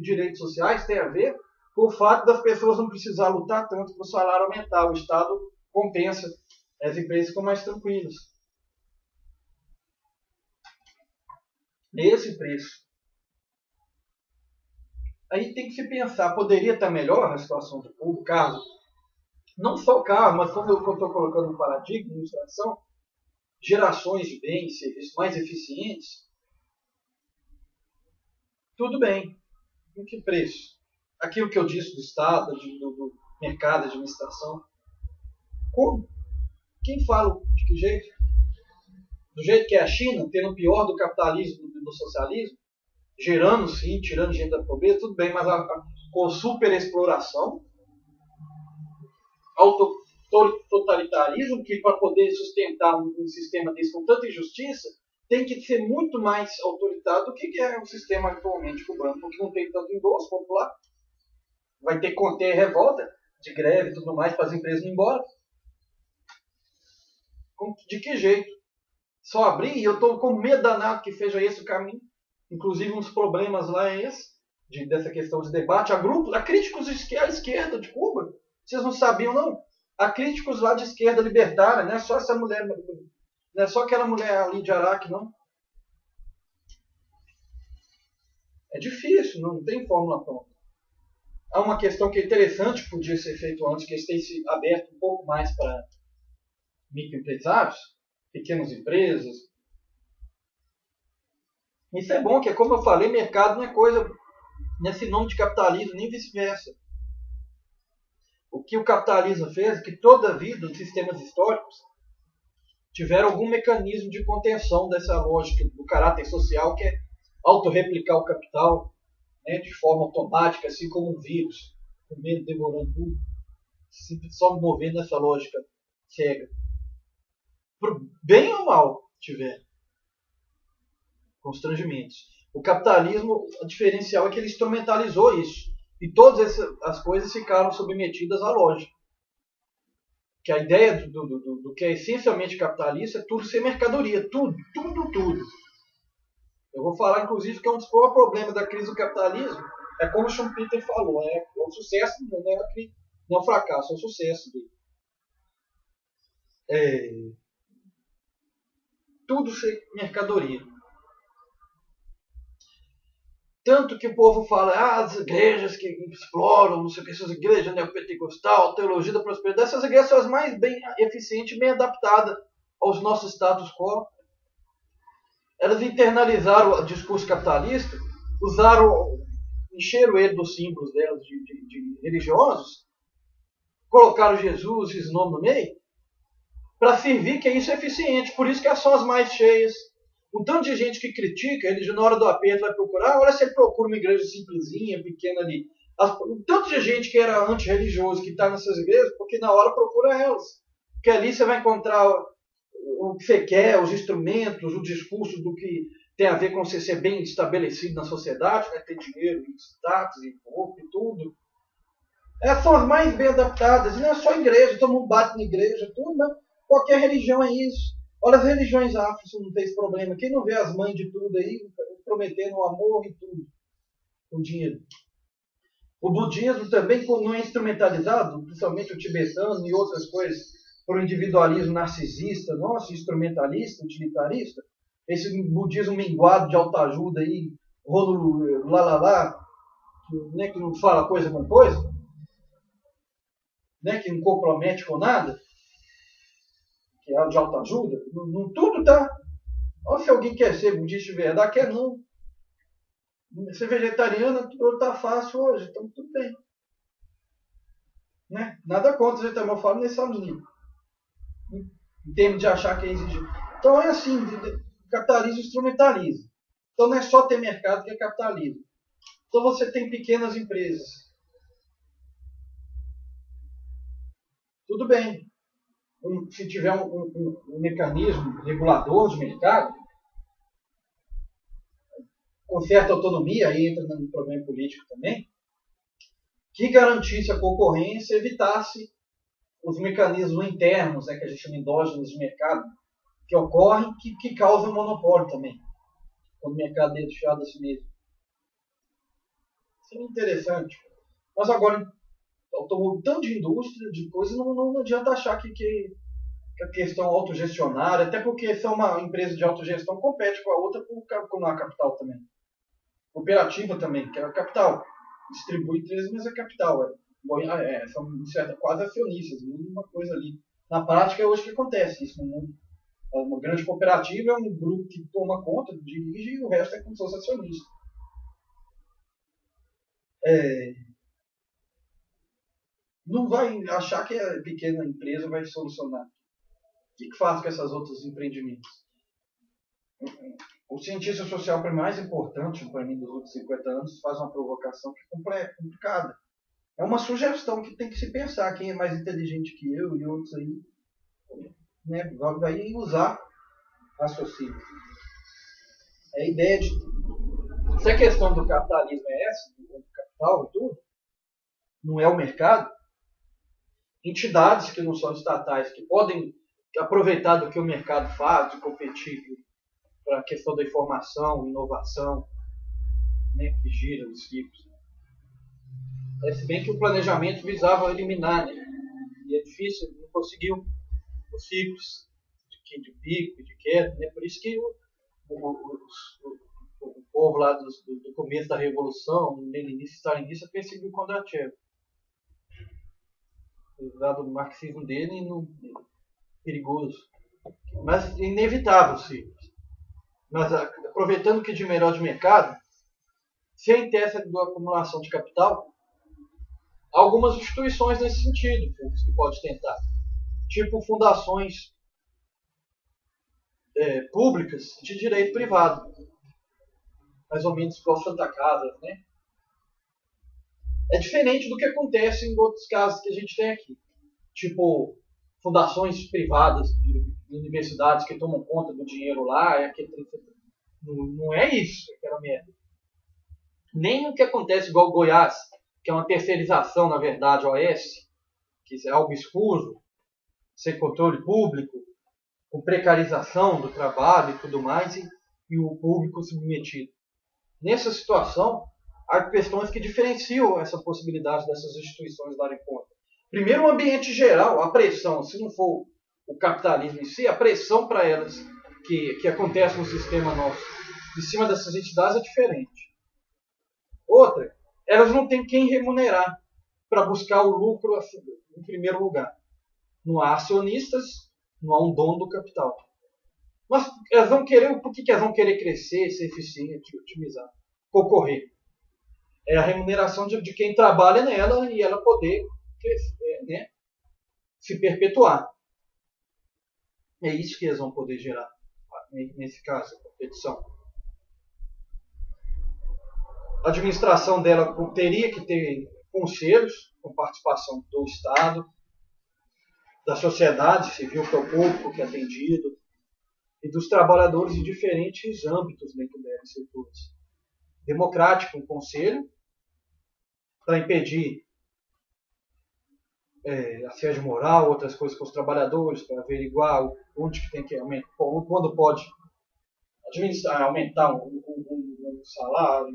direitos sociais tem a ver com o fato das pessoas não precisar lutar tanto para o salário aumentar. O Estado compensa, as empresas ficam mais tranquilas. Nesse preço. Aí tem que se pensar, poderia estar melhor a situação do carro? Não só o carro, mas como eu estou colocando um paradigma de ilustração, gerações de bens e serviços mais eficientes, tudo bem. Em que preço? Aquilo que eu disse do Estado, do mercado, de administração. Como? Quem fala de que jeito? Do jeito que é a China, tendo o pior do capitalismo e do socialismo, gerando sim, tirando gente da pobreza, tudo bem, mas com superexploração, totalitarismo, que para poder sustentar um sistema desse com tanta injustiça, tem que ser muito mais autoritário do que é o sistema atualmente cubano, porque não tem tanto endosso popular. Vai ter que conter revolta de greve e tudo mais para as empresas não ir embora. De que jeito? Só abrir, e eu estou com medo danado que seja esse o caminho. Inclusive, um dos problemas lá é esse, dessa questão de debate. Há críticos à esquerda de Cuba. Vocês não sabiam, não? Há críticos lá de esquerda libertária, não é só essa mulher, não é só aquela mulher ali de Araque, não. É difícil, não tem fórmula pronta. Há uma questão que é interessante, que podia ser feito antes, que eles têm se aberto um pouco mais para microempresários, pequenas empresas. Isso é bom, que é como eu falei, mercado não é coisa, não é sinônimo de capitalismo, nem vice-versa. O que o capitalismo fez é que toda a vida, os sistemas históricos, tiveram algum mecanismo de contenção dessa lógica do caráter social, que é autorreplicar o capital, né, de forma automática, assim como um vírus, comendo, devorando tudo, só movendo nessa lógica cega. Bem ou mal tiver constrangimentos. O capitalismo, o diferencial é que ele instrumentalizou isso. E todas as coisas ficaram submetidas à lógica. Que a ideia do que é essencialmente capitalista é tudo ser mercadoria. Tudo. Eu vou falar, inclusive, que é um dos problemas da crise do capitalismo. É como o Schumpeter falou, é um sucesso, não é um fracasso, é um sucesso dele. Tudo ser mercadoria. Tanto que o povo fala, as igrejas que exploram, não sei o que, essas igrejas neopentecostal, teologia da prosperidade, essas igrejas são as mais bem eficientes, bem adaptadas aos nossos status quo. Elas internalizaram o discurso capitalista, encheram ele dos símbolos delas de religiosos, colocaram Jesus e esse nome no meio, para servir, que isso é eficiente. Por isso que são as mais cheias. Um tanto de gente que critica, ele na hora do aperto vai procurar, olha se ele procura uma igreja simplesinha, pequena ali. Um tanto de gente que era antirreligioso, que está nessas igrejas, porque na hora procura elas. Porque ali você vai encontrar o que você quer, os instrumentos, o discurso do que tem a ver com você ser bem estabelecido na sociedade, né? Ter dinheiro, status, e corpo e tudo. Essas são as mais bem adaptadas. E não é só igreja, todo mundo bate na igreja, tudo, né? Qualquer religião é isso. Olha as religiões afros, não tem esse problema. Quem não vê as mães de tudo aí, prometendo o amor e tudo, o dinheiro. O budismo também, como não é instrumentalizado, principalmente o tibetano e outras coisas, por um individualismo narcisista, nosso, instrumentalista, utilitarista, esse budismo minguado de autoajuda aí, rolo lá, né, que não fala coisa com coisa, né, que não compromete com nada, que é de autoajuda, não tudo tá. Ou se alguém quer ser budista de verdade, quer não. Ser vegetariano tudo tá fácil hoje, então tudo bem. Né? Nada contra o vegetariano, eu falo nesse nível. Em termos de achar que é exigir. Então é assim, capitalismo instrumentaliza. Então não é só ter mercado que é capitalismo. Então você tem pequenas empresas. Tudo bem. Se tiver um mecanismo regulador de mercado, com certa autonomia, aí entra no problema político também, que garantisse a concorrência, evitasse os mecanismos internos, né, que a gente chama endógenos de mercado, que ocorrem, que causam monopólio também, quando o mercado é fechado a si mesmo. Isso é interessante. Mas agora, automóvel tanto de indústria, de coisas, não adianta achar que a questão autogestionária, até porque se é uma empresa de autogestão, compete com a outra com a capital também. Cooperativa também, que é a capital. Distribui 13, mas é capital. São quase acionistas, uma coisa ali. Na prática é hoje que acontece isso no mundo. Uma grande cooperativa é um grupo que toma conta, dirige, e o resto é como se fosse acionista. Não vai achar que a pequena empresa vai solucionar. O que faz com esses outros empreendimentos? O cientista social mais importante para mim dos últimos 50 anos faz uma provocação que é complicada. É uma sugestão que tem que se pensar. Quem é mais inteligente que eu e outros aí, né, vai usar raciocínio. É a ideia de... Se a questão do capitalismo é essa, do capital e tudo, não é o mercado, entidades que não são estatais, que podem aproveitar do que o mercado faz, de competir para a questão da informação, inovação, né, que gira os ciclos. Se bem que o planejamento visava eliminar, né? E é difícil, não conseguiu os ciclos de pico, de queda, né? Por isso que o povo lá do começo da Revolução, leninista e stalinista, perseguiu Kondratiev. Usado o marxismo dele perigoso. Mas inevitável os ciclos. Mas aproveitando que de melhor de mercado, se a interessa da acumulação de capital, há algumas instituições nesse sentido que pode tentar, tipo fundações públicas de direito privado, mais ou menos igual Santa Casa, né? É diferente do que acontece em outros casos que a gente tem aqui, tipo fundações privadas de universidades que tomam conta do dinheiro lá, não é isso, aquela merda. Nem o que acontece igual Goiás, que é uma terceirização, na verdade, OS, que é algo escuro, sem controle público, com precarização do trabalho e tudo mais, e o público submetido. Nessa situação, há questões que diferenciam essa possibilidade dessas instituições darem conta. Primeiro, o ambiente geral, a pressão, se não for o capitalismo em si, a pressão para elas que acontece no sistema nosso, em cima dessas entidades é diferente. Outra, elas não têm quem remunerar para buscar o lucro assim, em primeiro lugar. Não há acionistas, não há um dono do capital. Mas elas vão querer, por que elas vão querer crescer, ser eficiente, otimizar, concorrer? É a remuneração de quem trabalha nela e ela poder crescer, né, se perpetuar. É isso que eles vão poder gerar, nesse caso, a competição. A administração dela teria que ter conselhos com participação do Estado, da sociedade civil, que é o público que é atendido, e dos trabalhadores de diferentes âmbitos dentro desses setores. Democrático, um conselho, para impedir assédio moral, outras coisas com os trabalhadores, para averiguar onde que tem que aumentar, quando pode administrar, aumentar o salário,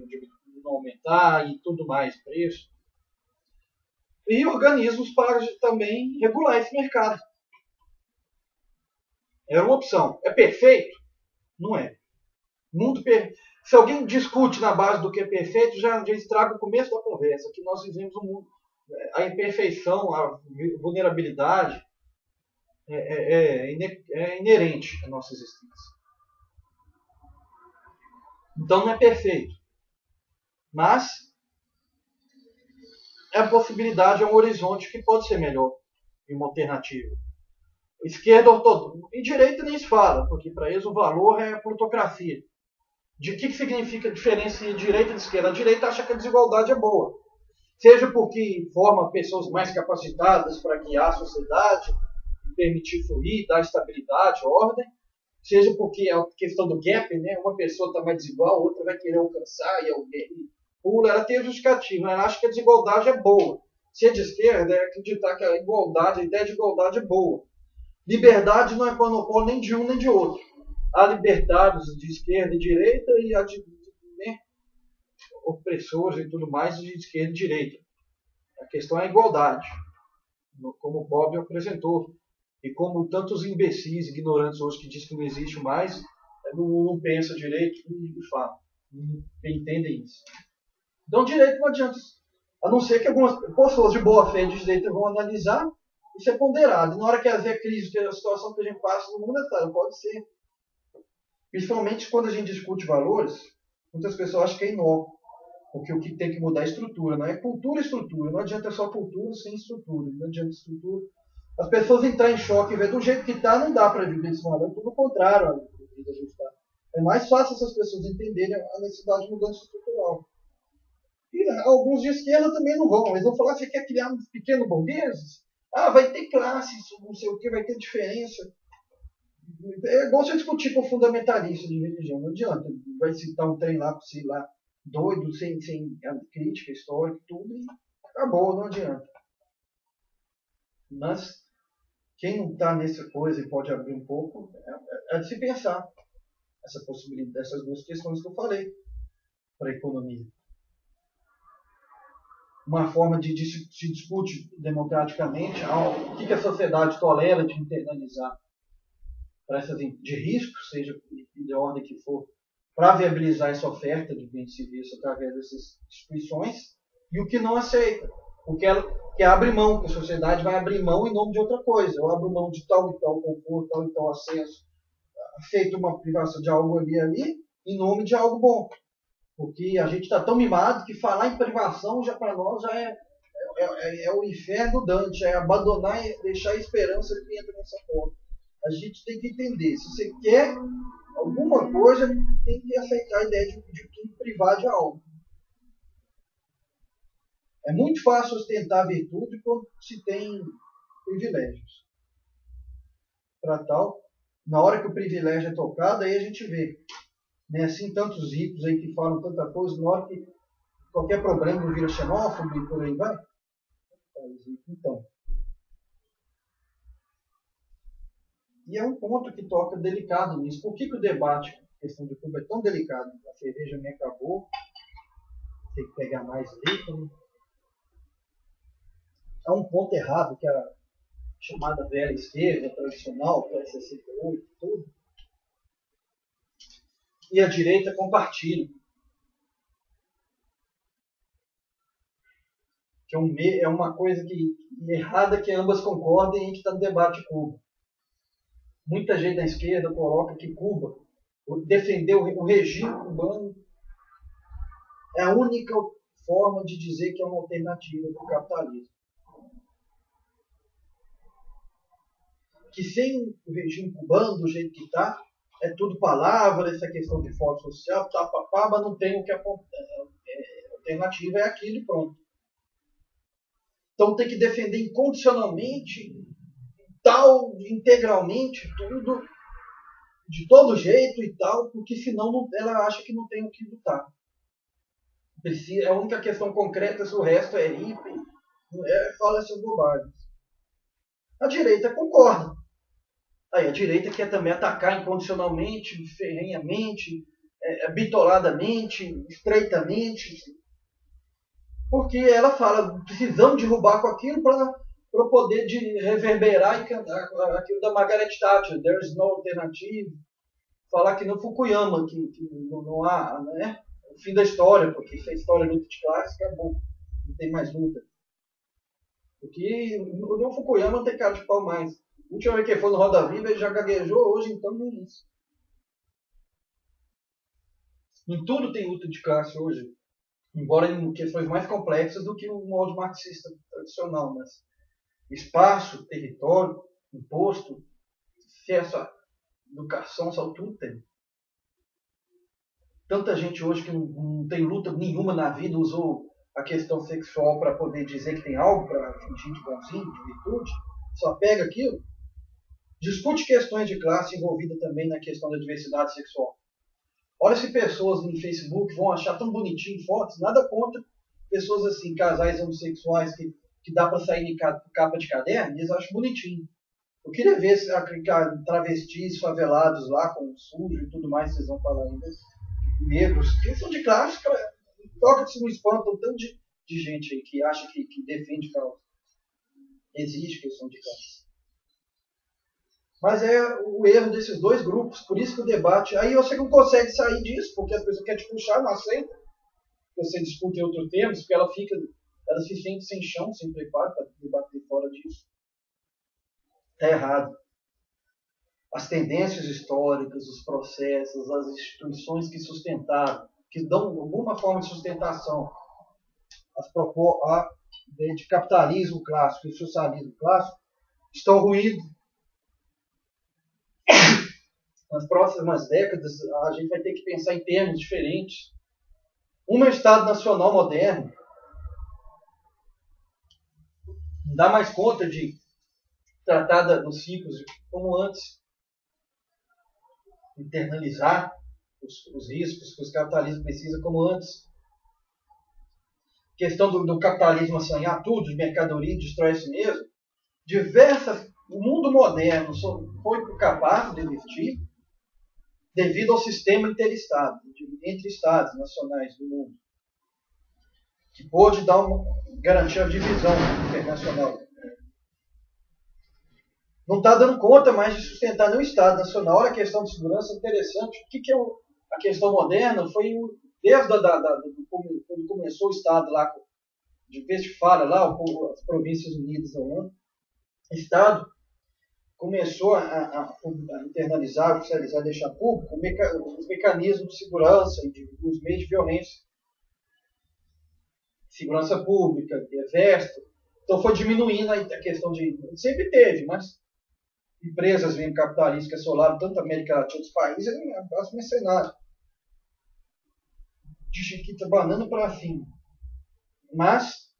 não aumentar e tudo mais, preço. E organismos para também regular esse mercado. É uma opção. É perfeito? Não é. Se alguém discute na base do que é perfeito, já estraga o começo da conversa, que nós vivemos um mundo. A imperfeição, a vulnerabilidade é inerente à nossa existência. Então não é perfeito. Mas é a possibilidade, é um horizonte que pode ser melhor e uma alternativa. Esquerda ortodoxa. E direita nem se fala, porque para eles o valor é a plutocracia. De que significa a diferença entre direita e esquerda? A direita acha que a desigualdade é boa. Seja porque forma pessoas mais capacitadas para guiar a sociedade, permitir fluir, dar estabilidade, ordem. Seja porque é a questão do gap, né? Uma pessoa está mais desigual, a outra vai querer alcançar e alguém pula. Ela tem a justificativa, ela acha que a desigualdade é boa. Se é de esquerda, é acreditar que a ideia de igualdade é boa. Liberdade não é monopólio nem de um nem de outro. Há libertários de esquerda e direita e há de opressores e tudo mais de esquerda e direita. A questão é a igualdade, como o Bob apresentou. E como tantos imbecis, ignorantes hoje que dizem que não existe mais, não pensam direito e falam. Não entendem isso. Então direito não adianta. A não ser que algumas pessoas de boa fé de direita vão analisar e ser ponderado. E na hora que haver crise, que é a situação que a gente passa no mundo, é claro, pode ser. Principalmente quando a gente discute valores, muitas pessoas acham que é inócuo. Porque o que tem que mudar é a estrutura, não é cultura e estrutura. Não adianta só cultura sem estrutura. Não adianta estrutura. As pessoas entrarem em choque e ver do jeito que está, não dá para viver esse valor. É tudo o contrário, a vida ajustar. É mais fácil essas pessoas entenderem a necessidade de mudança estrutural. E alguns de esquerda também não vão. Eles vão falar que você quer criar uns pequenos burgueses? Ah, vai ter classes, não sei o que, vai ter diferença. É igual você discutir com o fundamentalista de religião. Não adianta. Vai citar um trem lá para você lá, doido, sem crítica histórica, tudo, e acabou, não adianta. Mas quem não está nessa coisa e pode abrir um pouco, é de se pensar essa possibilidade, essas duas questões que eu falei para a economia. Uma forma de se discute democraticamente o que a sociedade tolera de internalizar para essas de risco, seja de ordem que for, para viabilizar essa oferta de bens e serviços através dessas instituições, e o que não aceita, porque ela que abre mão, que a sociedade vai abrir mão em nome de outra coisa. Eu abro mão de tal e tal conforto, tal e tal acesso, feito uma privação de algo ali, em nome de algo bom. Porque a gente está tão mimado que falar em privação já para nós já é o inferno Dante, é abandonar e deixar a esperança que entra nessa porta. A gente tem que entender, se você quer alguma coisa, tem que aceitar a ideia de privar de algo. É muito fácil ostentar a virtude quando se tem privilégios. Para tal, na hora que o privilégio é tocado, aí a gente vê. Né, assim, tantos ricos aí que falam tanta coisa, na hora que qualquer problema vira xenófobo e por aí vai. Então. E é um ponto que toca delicado nisso. Por que o debate, a questão de Cuba, é tão delicado? A cerveja me acabou, tem que pegar mais líquido. Há um ponto errado, que é a chamada velha esquerda, tradicional, que é 68, tudo. E a direita compartilha. Que é uma coisa errada que ambas concordem e que está no debate Cuba. Muita gente da esquerda coloca que Cuba, defender o regime cubano, é a única forma de dizer que é uma alternativa para o capitalismo. que sem o regime cubano, do jeito que está, é tudo palavra, essa questão de foto social, mas não tem o que apontar. A alternativa é aquilo e pronto. Então tem que defender incondicionalmente, tal, integralmente, tudo, de todo jeito e tal, porque senão ela acha que não tem o que lutar. A única questão concreta, se o resto é hippie, fala essas bobagens. A direita concorda. Aí a direita quer também atacar incondicionalmente, ferrenhamente, bitoladamente, estreitamente, porque ela fala, precisamos derrubar com aquilo para poder reverberar e cantar aquilo da Margaret Thatcher, there is no alternative, falar que no Fukuyama, que não há, né, o fim da história, porque se a história é luta de classe, acabou, não tem mais luta. Porque o Fukuyama não tem cara de pau mais. A última vez que ele foi no Roda Viva, ele já gaguejou, hoje então não é isso. Em tudo tem luta de classe hoje, embora em questões mais complexas do que o molde marxista tradicional, mas espaço, território, imposto, acesso à educação, só tudo tem. Tanta gente hoje que não tem luta nenhuma na vida usou a questão sexual para poder dizer que tem algo, para fingir de bonzinho, de virtude, só pega aquilo. Discute questões de classe envolvida também na questão da diversidade sexual. Olha se pessoas no Facebook vão achar tão bonitinho fotos, nada contra pessoas assim, casais homossexuais que dá para sair de capa de caderno, eles acham bonitinho. Eu queria ver travestis favelados lá, com sujo e tudo mais, vocês vão falar ainda. Negros, questão de classe, toca-se no espanto, um tanto de gente aí que acha que defende causa. Existe questão de classe. Mas é o erro desses dois grupos, por isso que o debate... Aí você não consegue sair disso, porque a pessoa quer te puxar, não aceita. Você discute em outros termos, porque ela se sente sem chão, sem preparo para debater fora disso. Está errado. As tendências históricas, os processos, as instituições que sustentaram, que dão alguma forma de sustentação de capitalismo clássico e socialismo clássico, estão ruídos. Nas próximas décadas, a gente vai ter que pensar em termos diferentes. Um Estado nacional moderno não dá mais conta de tratar dos ciclos como antes. Internalizar os riscos que os capitalismos precisam como antes. Questão do capitalismo assanhar tudo, de mercadoria, destrói si mesmo. O mundo moderno só foi capaz de existir devido ao sistema interestado, entre estados nacionais do mundo, que pôde garantir a divisão internacional. Não está dando conta mais de sustentar nenhum Estado nacional. Olha a questão de segurança interessante. O que é a questão moderna? Foi desde quando começou o Estado lá, de vez de fala lá, as Províncias Unidas da Holanda, o Estado começou a internalizar, oficializar, deixar público os mecanismos de segurança e os meios de violência. Segurança pública, exército. Então foi diminuindo a questão de... Sempre teve, mas empresas mesmo capitalistas que assolaram tanto a América Latina e outros países, as mercenários. De Chiquita banana para cima. Mas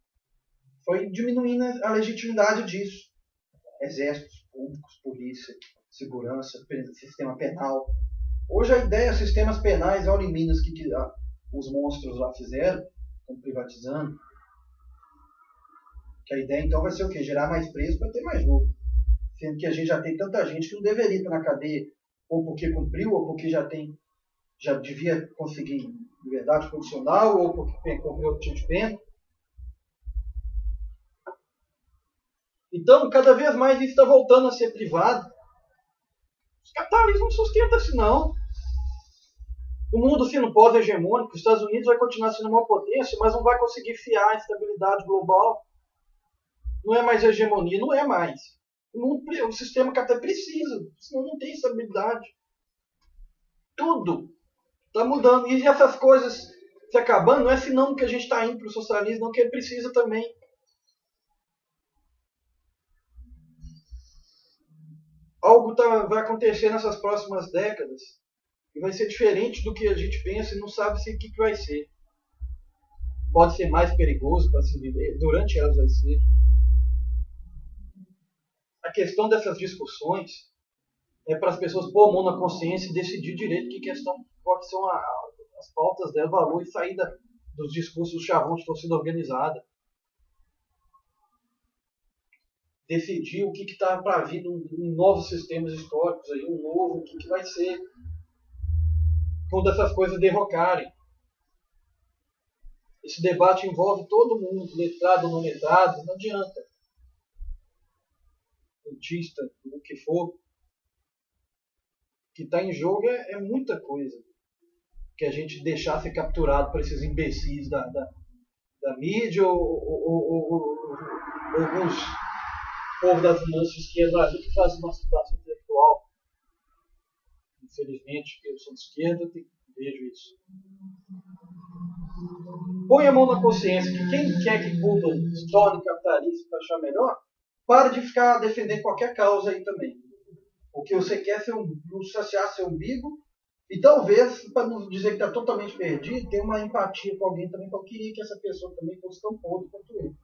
foi diminuindo a legitimidade disso. Exércitos públicos, polícia, segurança, sistema penal. Hoje a ideia, sistemas penais, olha em Minas que os monstros lá fizeram, estão privatizando. Que a ideia então vai ser o quê? Gerar mais preso para ter mais lucro. Sendo que a gente já tem tanta gente que não deveria estar na cadeia, ou porque cumpriu, ou porque já devia conseguir liberdade condicional, ou porque cumpriu outro tipo de pena. Então, cada vez mais isso está voltando a ser privado. O capitalismo não sustenta-se, não. O mundo sendo pós-hegemônico, os Estados Unidos vai continuar sendo uma potência, mas não vai conseguir fiar a estabilidade global. Não é mais hegemonia, não é mais. O sistema capitalista precisa, senão não tem estabilidade. Tudo está mudando. E essas coisas se acabando, não é sinal que a gente está indo para o socialismo, não, que ele precisa também. algo vai acontecer nessas próximas décadas e vai ser diferente do que a gente pensa e não sabe se o que vai ser. Pode ser mais perigoso para se viver, durante elas vai ser. A questão dessas discussões é para as pessoas pôr a mão na consciência e decidir direito quais são as pautas dela, valor e saída dos discursos do chavão de torcida organizada. Decidir o que está para vir em novos sistemas históricos, aí, um novo, o que vai ser quando essas coisas derrocarem. Esse debate envolve todo mundo, letrado ou não letrado, não adianta. Autista, o que for. O que está em jogo é muita coisa. Que a gente deixar ser capturado por esses imbecis da mídia ou alguns povo das humanas de esquerda ali que faz uma situação intelectual. Infelizmente, eu sou de esquerda, vejo isso. Põe a mão na consciência que quem quer que Cuba se torne capitalista para achar melhor, para de ficar defendendo qualquer causa aí também. O que você quer é saciar seu umbigo e talvez, para não dizer que está totalmente perdido, ter uma empatia com alguém também, que eu queria que essa pessoa também fosse tão podre quanto eu.